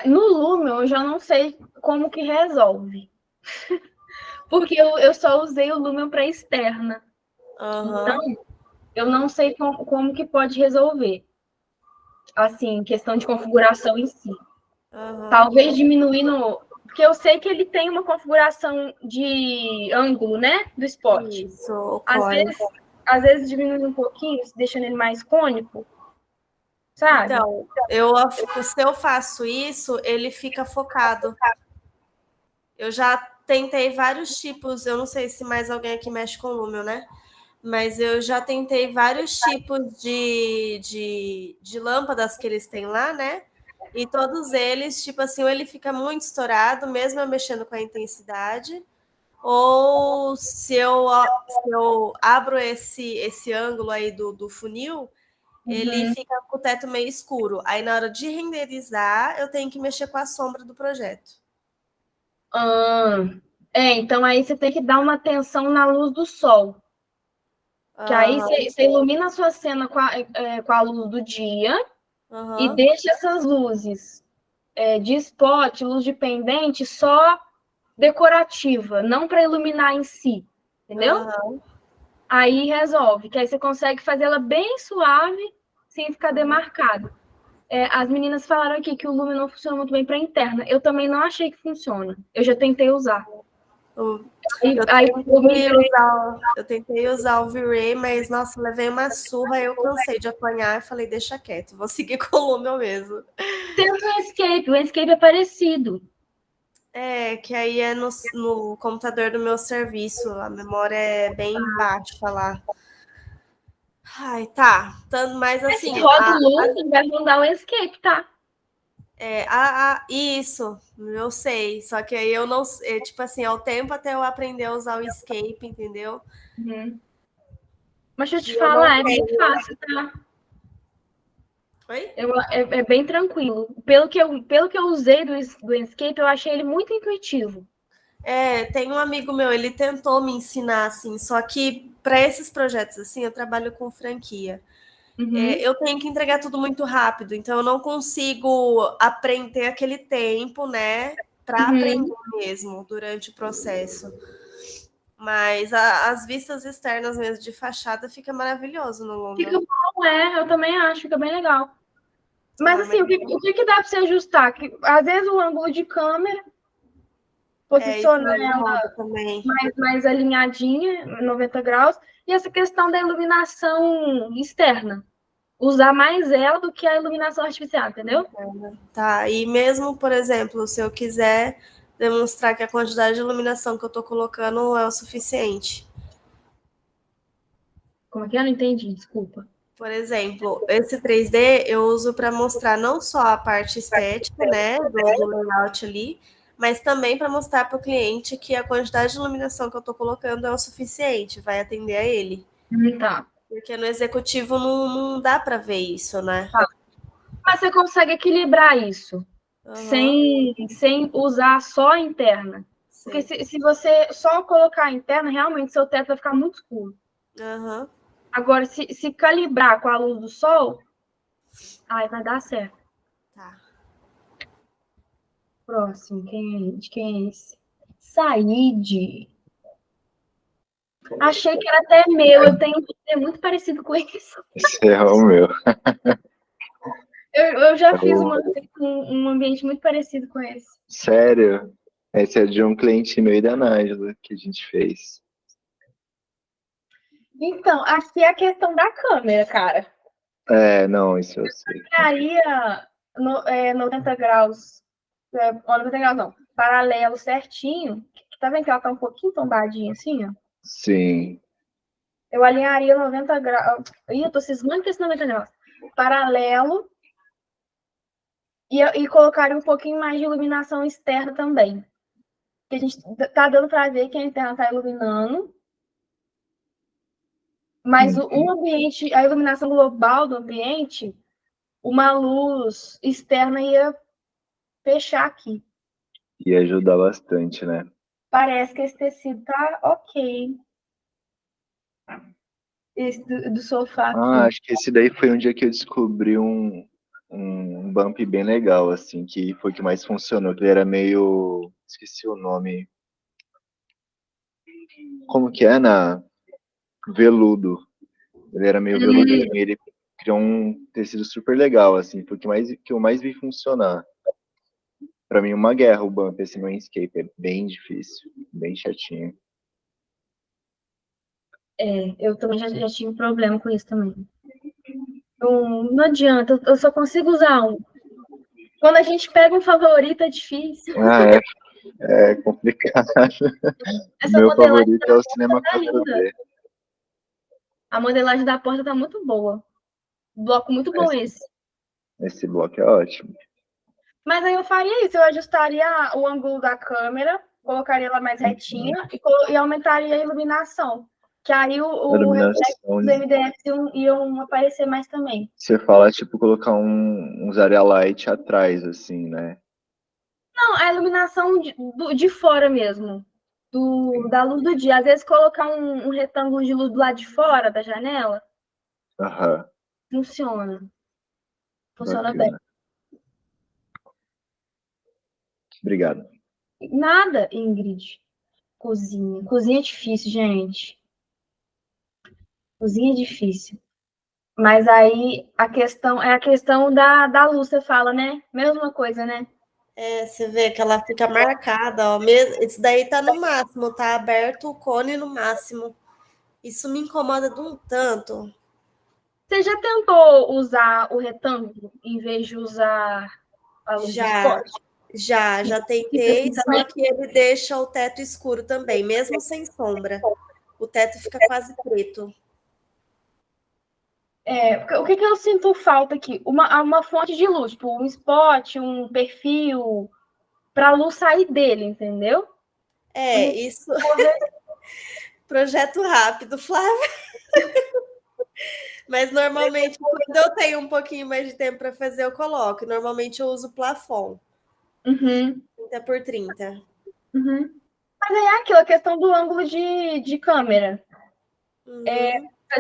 B: no Lumen, eu já não sei como que resolve. Porque eu só usei o Lumen para externa. Então, eu não sei como que pode resolver. Assim, questão de configuração em si. Talvez diminuir no... Porque eu sei que ele tem uma configuração de ângulo, né? Do spot.
J: Isso,
B: às vezes diminui um pouquinho, deixando ele mais cônico. Sabe?
J: Então, se eu faço isso, ele fica focado. Eu já tentei vários tipos, eu não sei se mais alguém aqui mexe com Lumen, né? Mas eu já tentei vários tipos de lâmpadas que eles têm lá, né? E todos eles, tipo assim, ou ele fica muito estourado, mesmo eu mexendo com a intensidade, ou se eu abro esse ângulo aí do funil, ele fica com o teto meio escuro. Aí, na hora de renderizar, eu tenho que mexer com a sombra do projeto.
B: Então aí você tem que dar uma atenção na luz do sol. Que aí você ilumina a sua cena com a luz do dia e deixa essas luzes de spot, luz de pendente, só decorativa, não para iluminar em si, entendeu? Aí resolve, que aí você consegue fazer ela bem suave, sem ficar demarcado. As meninas falaram aqui que o Lumen não funciona muito bem para interna. Eu também não achei que funciona. Eu já tentei usar.
J: Eu tentei usar o V-Ray, mas, nossa, levei uma surra, eu cansei de apanhar e falei, deixa quieto, vou seguir com o Lumen mesmo.
B: Tem o Enscape é parecido.
J: Que aí é no computador do meu serviço, a memória é bem baixa lá. Ai, tá. Mas assim.
B: Se roda o Lumen, vai mandar o Enscape, tá?
J: Isso, eu sei. Só que aí eu não. Tipo assim, é o tempo até eu aprender a usar o Escape, entendeu?
B: Mas deixa eu te falar, é bem fácil, tá?
J: Oi?
B: É bem tranquilo. Pelo que eu usei do Enscape, eu achei ele muito intuitivo.
J: Tem um amigo meu, ele tentou me ensinar, assim, só que para esses projetos, assim, eu trabalho com franquia. Eu tenho que entregar tudo muito rápido, então eu não consigo aprender aquele tempo, né, para aprender mesmo durante o processo. Mas as vistas externas mesmo de fachada fica maravilhoso no Lumen.
B: Fica bom, eu também acho, fica bem legal. Mas assim, o que dá para você ajustar? Às vezes o ângulo de câmera, posicionar ela mais alinhadinha, 90 graus, e essa questão da iluminação externa. usar mais ela do que a iluminação artificial, entendeu?
J: Tá, e mesmo, por exemplo, se eu quiser demonstrar que a quantidade de iluminação que eu tô colocando é o suficiente.
B: Como é que eu não entendi? Desculpa.
J: Por exemplo, esse 3D eu uso para mostrar não só a parte estética, né, do layout ali, mas também para mostrar para o cliente que a quantidade de iluminação que eu estou colocando é o suficiente, vai atender a ele.
B: Tá.
J: Porque no executivo não dá para ver isso, né?
B: Tá. Mas você consegue equilibrar isso sem usar só a interna.
J: Sim.
B: Porque se você só colocar a interna, realmente seu teto vai ficar muito escuro. Agora, se calibrar com a luz do sol, aí vai dar certo.
J: Tá.
B: Próximo, quem é esse? Said. Achei que era até meu, eu tenho um muito parecido com isso.
C: Esse é o meu.
B: Eu já fiz um ambiente muito parecido com esse.
C: Sério? Esse é de um cliente meu e da Nájila que a gente fez.
B: Então, aqui é a questão da câmera, cara.
C: Não, isso eu sei.
B: Ficaria 90 graus, 90 graus não, paralelo certinho. Tá vendo que ela tá um pouquinho tombadinha assim, ó?
C: Sim.
B: Eu alinharia 90 graus. Ih, eu tô cismando com esse 90 graus. Paralelo. E colocaria um pouquinho mais de iluminação externa também. Que a gente tá dando para ver que a interna tá iluminando. Mas o ambiente, a iluminação global do ambiente, uma luz externa ia fechar aqui.
C: Ia ajudar bastante, né?
B: Parece que esse tecido tá ok. Esse do sofá aqui.
C: Acho que esse daí foi um dia que eu descobri um bump bem legal, assim, que foi o que mais funcionou, que ele era meio... Esqueci o nome. Como que é? Veludo. Ele era meio veludinho, ele criou um tecido super legal, assim, foi o que eu mais vi funcionar. Pra mim, uma guerra o bump, esse Manscape, é bem difícil, bem chatinho.
B: Eu também já tive problema com isso também. Não adianta, eu só consigo usar um. Quando a gente pega um favorito, é difícil.
C: É complicado.
B: Essa
C: Meu favorito é o
B: tá
C: Cinema 4D.
B: A modelagem da porta tá muito boa. Bloco muito bom esse.
C: Esse bloco é ótimo.
B: Mas aí eu faria isso, eu ajustaria o ângulo da câmera, colocaria ela mais retinha e aumentaria a iluminação. Que aí o reflexo dos MDFs iam aparecer mais também.
C: Você fala, tipo, colocar uns area light atrás, assim, né?
B: Não, a iluminação de fora mesmo. Da luz do dia. Às vezes colocar um retângulo de luz do lado de fora da janela. Funciona. Funciona bem.
C: Obrigado.
B: Nada, Ingrid. Cozinha. Cozinha é difícil, gente. Cozinha é difícil. Mas aí a questão da luz, você fala, né? Mesma coisa, né?
J: Você vê que ela fica marcada, ó. Esse daí tá no máximo, tá aberto o cone no máximo. Isso me incomoda de um tanto.
B: Você já tentou usar o retângulo em vez de usar a luz do spot?
J: Já tentei, só que ele deixa o teto escuro também, mesmo sem sombra. O teto fica quase preto.
B: O que eu sinto falta aqui? Uma fonte de luz, tipo um spot, um perfil, para a luz sair dele, entendeu?
J: Isso. Projeto rápido, Flávia. Mas normalmente, quando eu tenho um pouquinho mais de tempo para fazer, eu coloco. Normalmente eu uso plafond. 30 por 30.
B: Mas aí é aquilo, a questão do ângulo de câmera.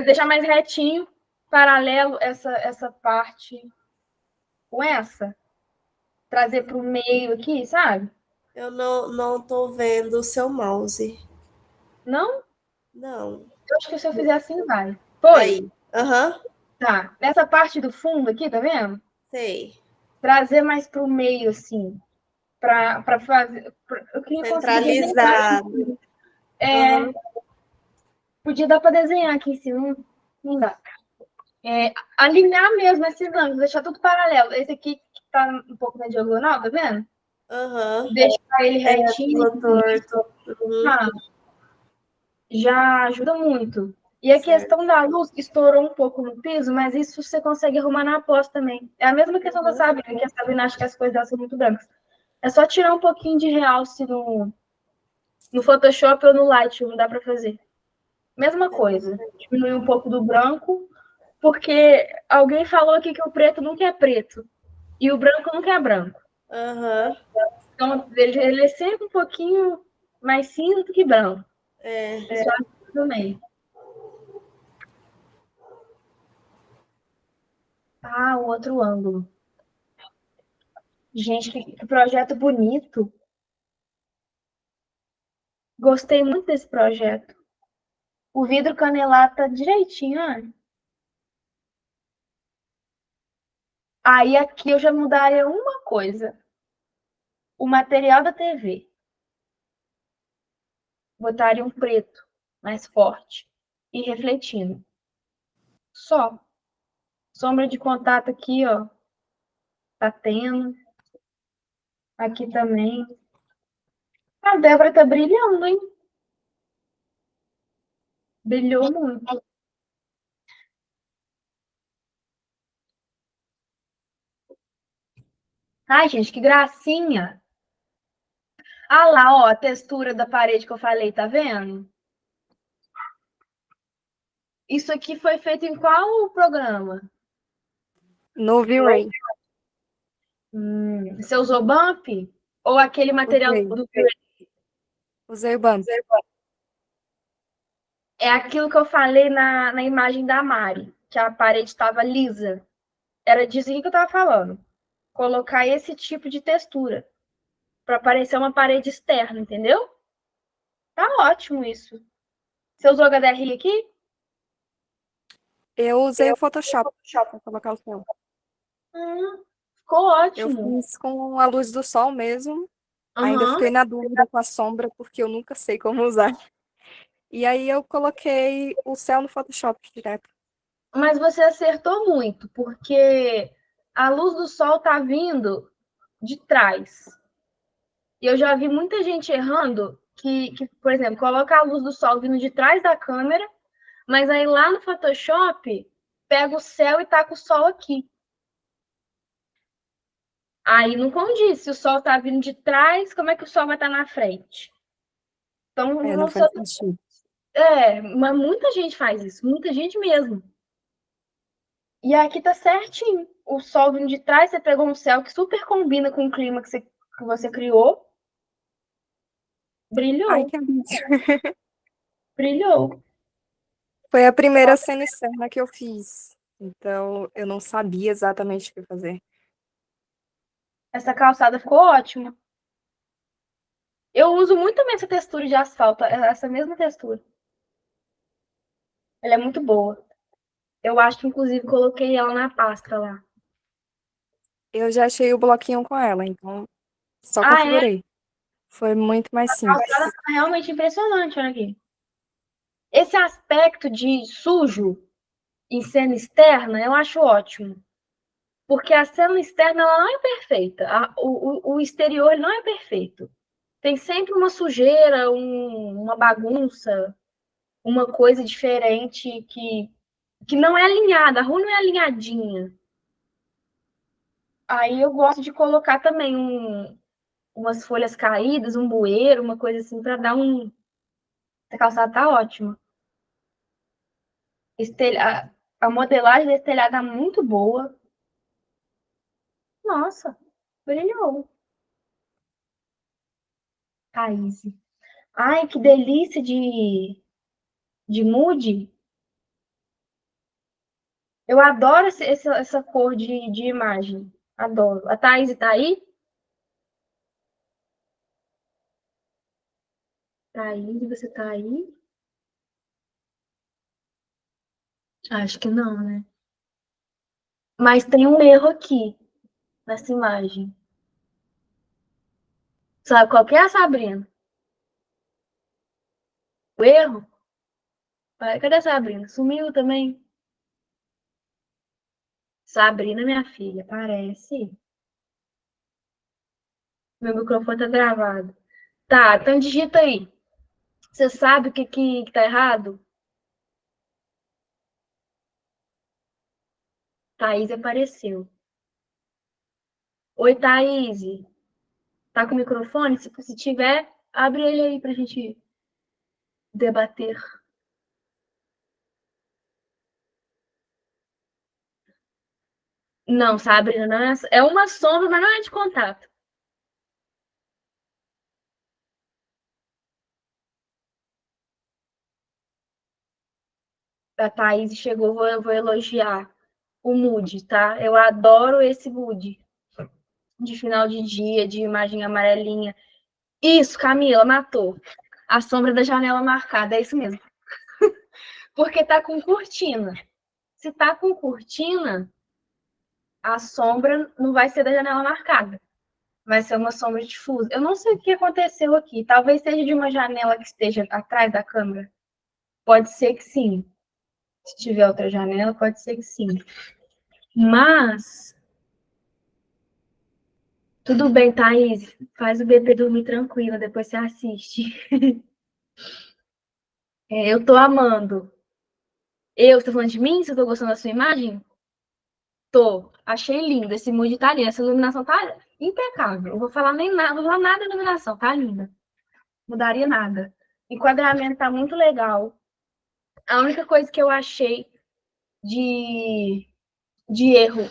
B: Deixar mais retinho, paralelo essa parte com essa. Trazer para o meio aqui, sabe?
J: Eu não tô vendo o seu mouse.
B: Não?
J: Não.
B: Eu acho que se eu fizer assim, vai. Foi?
J: Aí.
B: Tá. Nessa parte do fundo aqui, tá vendo?
J: Sei.
B: Trazer mais para o meio, assim. Para fazer... Eu queria
J: centralizado.
B: Podia dar para desenhar aqui em cima. Não dá. Alinhar mesmo esses ângulos, deixar tudo paralelo. Esse aqui que tá um pouco na diagonal, tá vendo?
J: Aham.
B: Deixar ele retinho.
J: Torto.
B: Ah, já ajuda muito. E a questão da luz estourou um pouco no piso, mas isso você consegue arrumar na pós também. É a mesma questão da Sabrina, que a Sabrina acha que as coisas dela são muito brancas. É só tirar um pouquinho de realce no Photoshop ou no Lightroom, dá pra fazer. Mesma coisa. Diminuir um pouco do branco, porque alguém falou aqui que o preto nunca é preto. E o branco nunca é branco.
J: Aham.
B: Então, ele é sempre um pouquinho mais cinza do que branco.
J: É.
B: Também. Ah, o outro ângulo. Gente, que projeto bonito. Gostei muito desse projeto. O vidro canelado tá direitinho, olha. Aí aqui eu já mudaria uma coisa. O material da TV. Botaria um preto mais forte e refletindo. Só. Sombra de contato aqui, ó. Tá tendo. Aqui também. A Débora tá brilhando, hein? Brilhou muito. Ai, gente, que gracinha. Ah lá, ó, a textura da parede que eu falei, tá vendo? Isso aqui foi feito em qual programa?
K: No V-Ray.
B: Você usou bump? Ou aquele material do
K: Usei o bump.
B: É aquilo que eu falei na imagem da Mari, que a parede estava lisa. Era disso que eu estava falando. Colocar esse tipo de textura para parecer uma parede externa, entendeu? Tá ótimo isso. Você usou HDRI aqui?
K: Eu usei o Photoshop para colocar o céu.
B: Ficou
K: Eu
B: ótimo.
K: fiz com a luz do sol mesmo. Ainda fiquei na dúvida com a sombra, porque eu nunca sei como usar. E aí eu coloquei o céu no Photoshop direto.
B: Mas você acertou muito, porque a luz do sol tá vindo de trás. E eu já vi muita gente errando que, por exemplo, coloca a luz do sol vindo de trás da câmera, mas aí lá no Photoshop pega o céu e taca o sol aqui. Aí não condiz. Se o sol tá vindo de trás, como é que o sol vai estar na frente? Então,
K: Não faz sentido.
B: mas muita gente faz isso, muita gente mesmo. E aqui tá certinho. O sol vindo de trás, você pegou um céu que super combina com o clima que você criou. Brilhou.
K: Ai, que absurdo.
B: Brilhou.
K: Foi a primeira cena externa que eu fiz. Então, eu não sabia exatamente o que fazer.
B: Essa calçada ficou ótima. Eu uso muito também essa textura de asfalto, essa mesma textura. Ela é muito boa. Eu acho que, inclusive, coloquei ela na pasta lá.
K: Eu já achei o bloquinho com ela, então só
B: Ah, é?
K: configurei. Foi muito mais
B: A
K: simples.
B: calçada tá realmente impressionante, olha aqui. Esse aspecto de sujo em cena externa, eu acho ótimo. Porque a cena externa ela não é perfeita. O exterior não é perfeito. Tem sempre uma sujeira, uma bagunça, uma coisa diferente que não é alinhada. A rua não é alinhadinha. Aí eu gosto de colocar também umas folhas caídas, um bueiro, uma coisa assim, para dar um. Essa calçada tá ótima. A modelagem desse telhado tá muito boa. Nossa, brilhou. Thaís. Ai, que delícia de mood. Eu adoro essa cor de imagem. Adoro. A Thaís tá aí? Thaís, você tá aí? Acho que não, né? Mas tem um erro aqui nessa imagem. Sabe qual que é, Sabrina? O erro? Cadê a Sabrina? Sumiu também. Sabrina, minha filha, parece. Meu microfone tá gravado. Tá, então digita aí. Você sabe o que tá errado? Thaís apareceu. Oi, Thaís. Tá com o microfone? Se tiver, abre ele aí pra gente debater. Não, Sabrina, não é, é uma sombra, mas não é de contato. A Thaís chegou, vou elogiar o mood, tá? Eu adoro esse mood de final de dia, de imagem amarelinha. Isso, Camila, matou. A sombra da janela marcada, é isso mesmo. Porque tá com cortina. Se tá com cortina, a sombra não vai ser da janela marcada. Vai ser uma sombra difusa. Eu não sei o que aconteceu aqui. Talvez seja de uma janela que esteja atrás da câmera. Pode ser que sim. Se tiver outra janela, pode ser que sim. Mas tudo bem, Thaís. Faz o bebê dormir tranquila, depois você assiste. Eu tô amando. Você tá falando de mim? Você tá gostando da sua imagem? Tô. Achei lindo. Esse mood tá lindo. Essa iluminação tá impecável. Não vou falar nem nada, não vou falar nada da iluminação. Tá linda. Mudaria nada. O enquadramento tá muito legal. A única coisa que eu achei de erro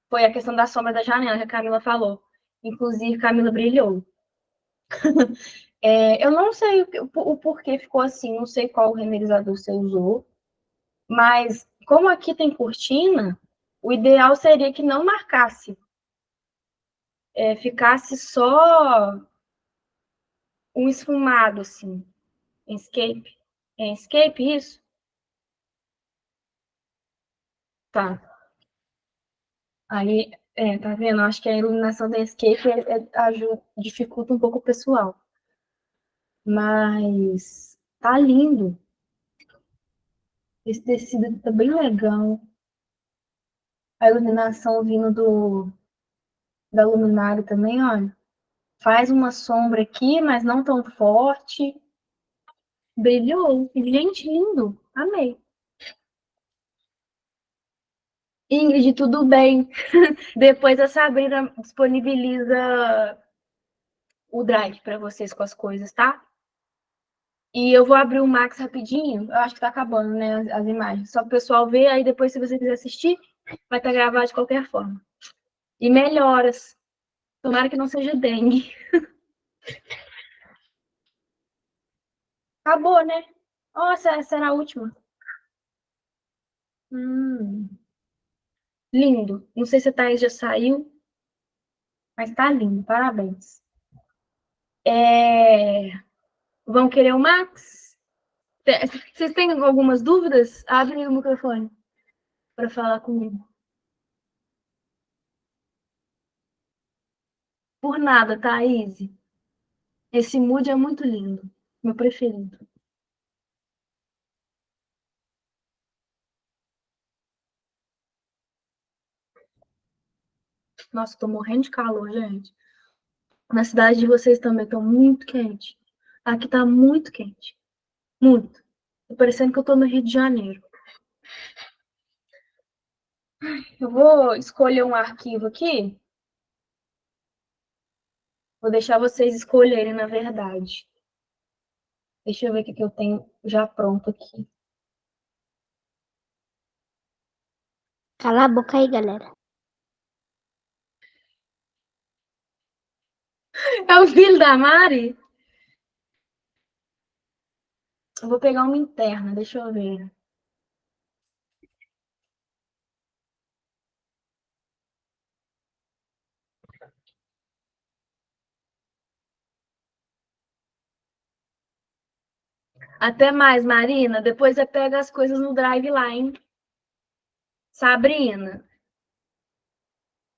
B: foi a questão da sombra da janela, que a Camila falou. Inclusive, Camila brilhou. Eu não sei o porquê ficou assim, não sei qual renderizador você usou, mas como aqui tem cortina, o ideal seria que não marcasse, ficasse só um esfumado, assim, escape. É escape isso? Tá. Aí, tá vendo? Acho que a iluminação da escape dificulta um pouco o pessoal. Mas tá lindo. Esse tecido tá bem legal. A iluminação vindo da luminária também, olha. Faz uma sombra aqui, mas não tão forte. Brilhou. Gente, lindo. Amei. Ingrid, tudo bem. Depois a Sabrina disponibiliza o Drive para vocês com as coisas, tá? E eu vou abrir o Max rapidinho. Eu acho que tá acabando, né, as imagens. Só para o pessoal ver, aí depois, se você quiser assistir, vai estar gravado de qualquer forma. E melhoras. Tomara que não seja dengue. Acabou, né? Nossa, essa era a última. Lindo. Não sei se a Thaís já saiu, mas tá lindo. Parabéns. Vão querer o Max? Vocês têm algumas dúvidas? Abre o microfone para falar comigo. Por nada, Thaís. Esse mood é muito lindo. Meu preferido. Nossa, tô morrendo de calor, gente. Na cidade de vocês também estão muito quente. Aqui tá muito quente. Muito. Tô parecendo que eu tô no Rio de Janeiro. Eu vou escolher um arquivo aqui. Vou deixar vocês escolherem, na verdade. Deixa eu ver o que eu tenho já pronto aqui.
L: Cala a boca aí, galera.
B: É o filho da Mari? Eu vou pegar uma interna, deixa eu ver. Até mais, Marina. Depois você pega as coisas no Drive lá, hein? Sabrina,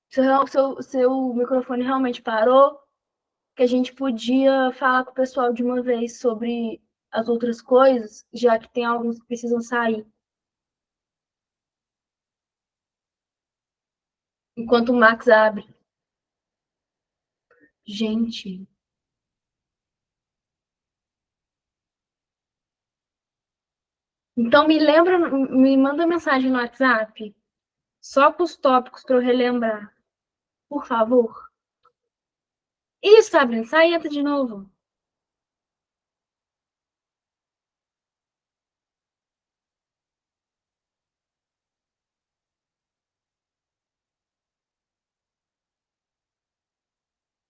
B: seu microfone realmente parou, que a gente podia falar com o pessoal de uma vez sobre as outras coisas, já que tem alguns que precisam sair. Enquanto o Max abre. Gente. Então me manda mensagem no WhatsApp, só com os tópicos para eu relembrar, por favor. Isso, Sabrina, sai e entra de novo.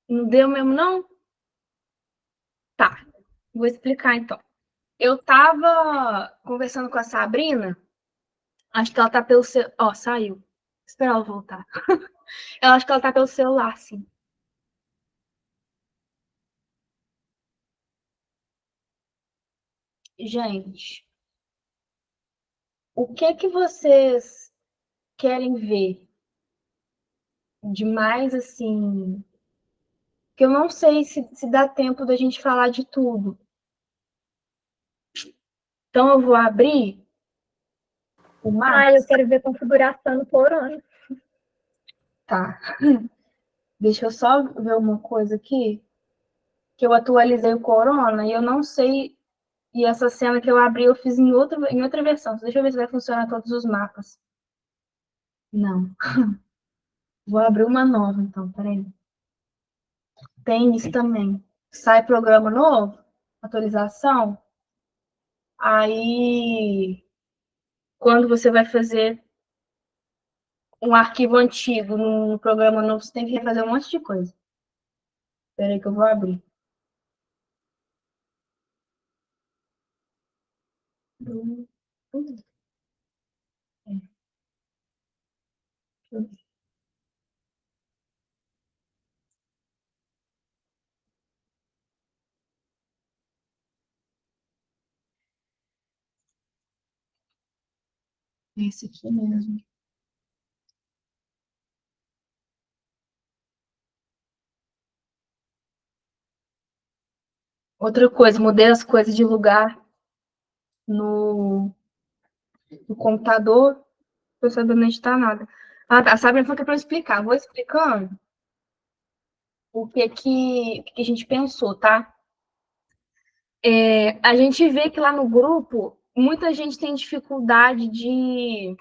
B: Não deu mesmo, não? Tá, vou explicar então. Eu tava conversando com a Sabrina, acho que ela tá pelo celular. Ó, saiu. Espera ela voltar. Eu acho que ela tá pelo celular, sim. Gente, o que vocês querem ver de mais assim? Que eu não sei se dá tempo da gente falar de tudo. Então eu vou abrir o Max.
D: Eu quero ver configuração no Corona.
B: Tá. Deixa eu só ver uma coisa aqui. Que eu atualizei o Corona e eu não sei. E essa cena que eu abri, eu fiz em outra versão. Deixa eu ver se vai funcionar todos os mapas. Não. Vou abrir uma nova, então, peraí. Tem isso também. Sai programa novo, atualização. Aí, quando você vai fazer um arquivo antigo no programa novo, você tem que refazer um monte de coisa. Espera aí que eu vou abrir. Esse aqui mesmo. Outra coisa, mudei as coisas de lugar no computador. Não tô sabendo onde tá nada. Ah, tá. Sabe, falou que é pra eu explicar. Vou explicando o que a gente pensou, tá? A gente vê que lá no grupo, muita gente tem dificuldade de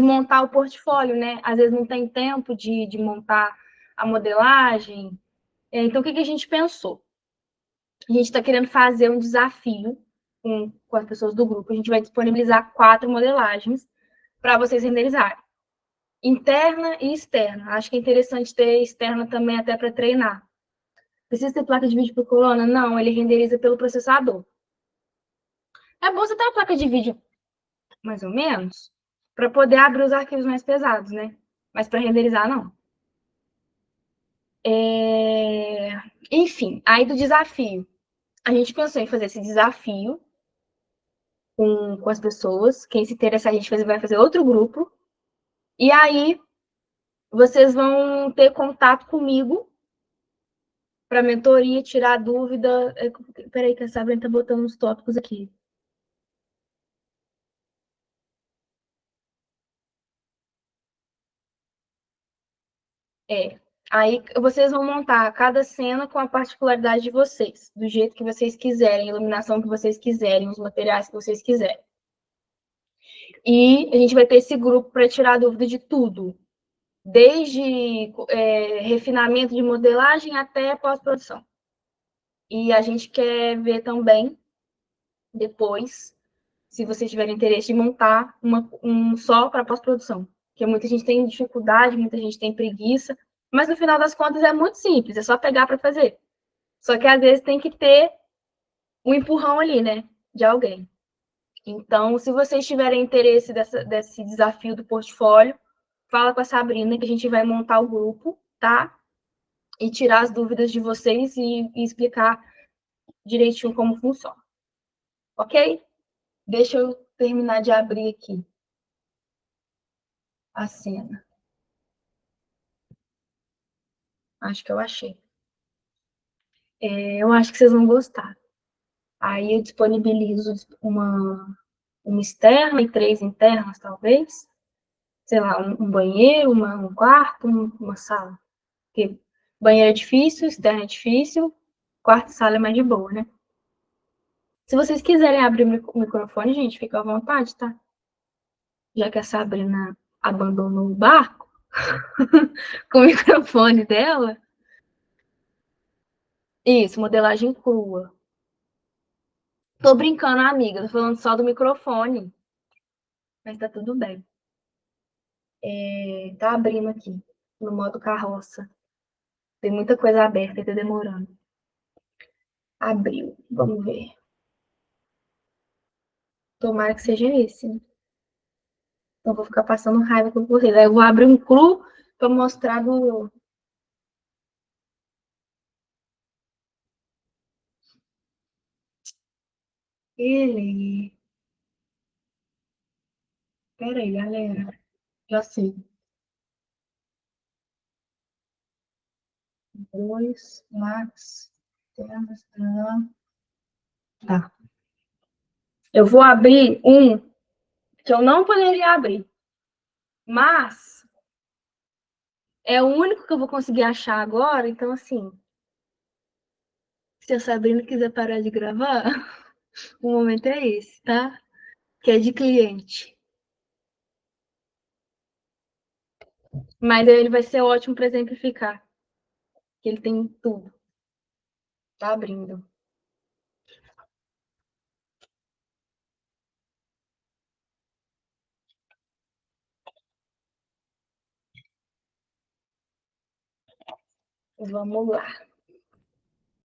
B: montar o portfólio, né? Às vezes não tem tempo de montar a modelagem. Então, o que a gente pensou? A gente está querendo fazer um desafio com as pessoas do grupo. A gente vai disponibilizar 4 modelagens para vocês renderizarem. Interna e externa. Acho que é interessante ter externa também até para treinar. Precisa ter placa de vídeo para Corona? Não, ele renderiza pelo processador. É bom você ter uma placa de vídeo, mais ou menos, para poder abrir os arquivos mais pesados, né? Mas para renderizar, não. Enfim, aí do desafio. A gente pensou em fazer esse desafio com as pessoas. Quem se interessar, a gente vai fazer outro grupo. E aí, vocês vão ter contato comigo para mentoria, tirar dúvida. Peraí, que a Sabrina tá botando uns tópicos aqui. Aí vocês vão montar cada cena com a particularidade de vocês, do jeito que vocês quiserem, a iluminação que vocês quiserem, os materiais que vocês quiserem. E a gente vai ter esse grupo para tirar dúvida de tudo, desde refinamento de modelagem até pós-produção. E a gente quer ver também, depois, se vocês tiverem interesse, de montar um só para pós-produção. Porque muita gente tem dificuldade, muita gente tem preguiça, mas no final das contas é muito simples, é só pegar para fazer. Só que às vezes tem que ter um empurrão ali, né, de alguém. Então, se vocês tiverem interesse desse desafio do portfólio, fala com a Sabrina que a gente vai montar o grupo, tá? E tirar as dúvidas de vocês e explicar direitinho como funciona. Ok? Deixa eu terminar de abrir aqui a cena. Acho que eu achei. Eu acho que vocês vão gostar. Aí eu disponibilizo uma externa e 3 internas, talvez. sei lá, um banheiro, um quarto, uma sala. Porque banheiro é difícil, externo é difícil, quarto e sala é mais de boa, né? Se vocês quiserem abrir o microfone, gente, fica à vontade, tá? Já que a Sabrina abandonou o barco com o microfone dela. Isso, modelagem crua. Tô brincando, amiga, tô falando só do microfone. Mas tá tudo bem. Tá abrindo aqui, no modo carroça. Tem muita coisa aberta e tá demorando. Abriu, vamos ver. Tomara que seja esse, né? Então, vou ficar passando raiva com vocês. Aí eu vou abrir um cru pra mostrar do... Ele... Pera aí, galera. Já sei. 2, Max, temos... Tá. Eu vou abrir um que eu não poderia abrir. Mas é o único que eu vou conseguir achar agora. Então, assim, se a Sabrina quiser parar de gravar, o momento é esse, tá? Que é de cliente. Mas ele vai ser ótimo para exemplificar. Que ele tem tudo. Tá abrindo. Vamos lá.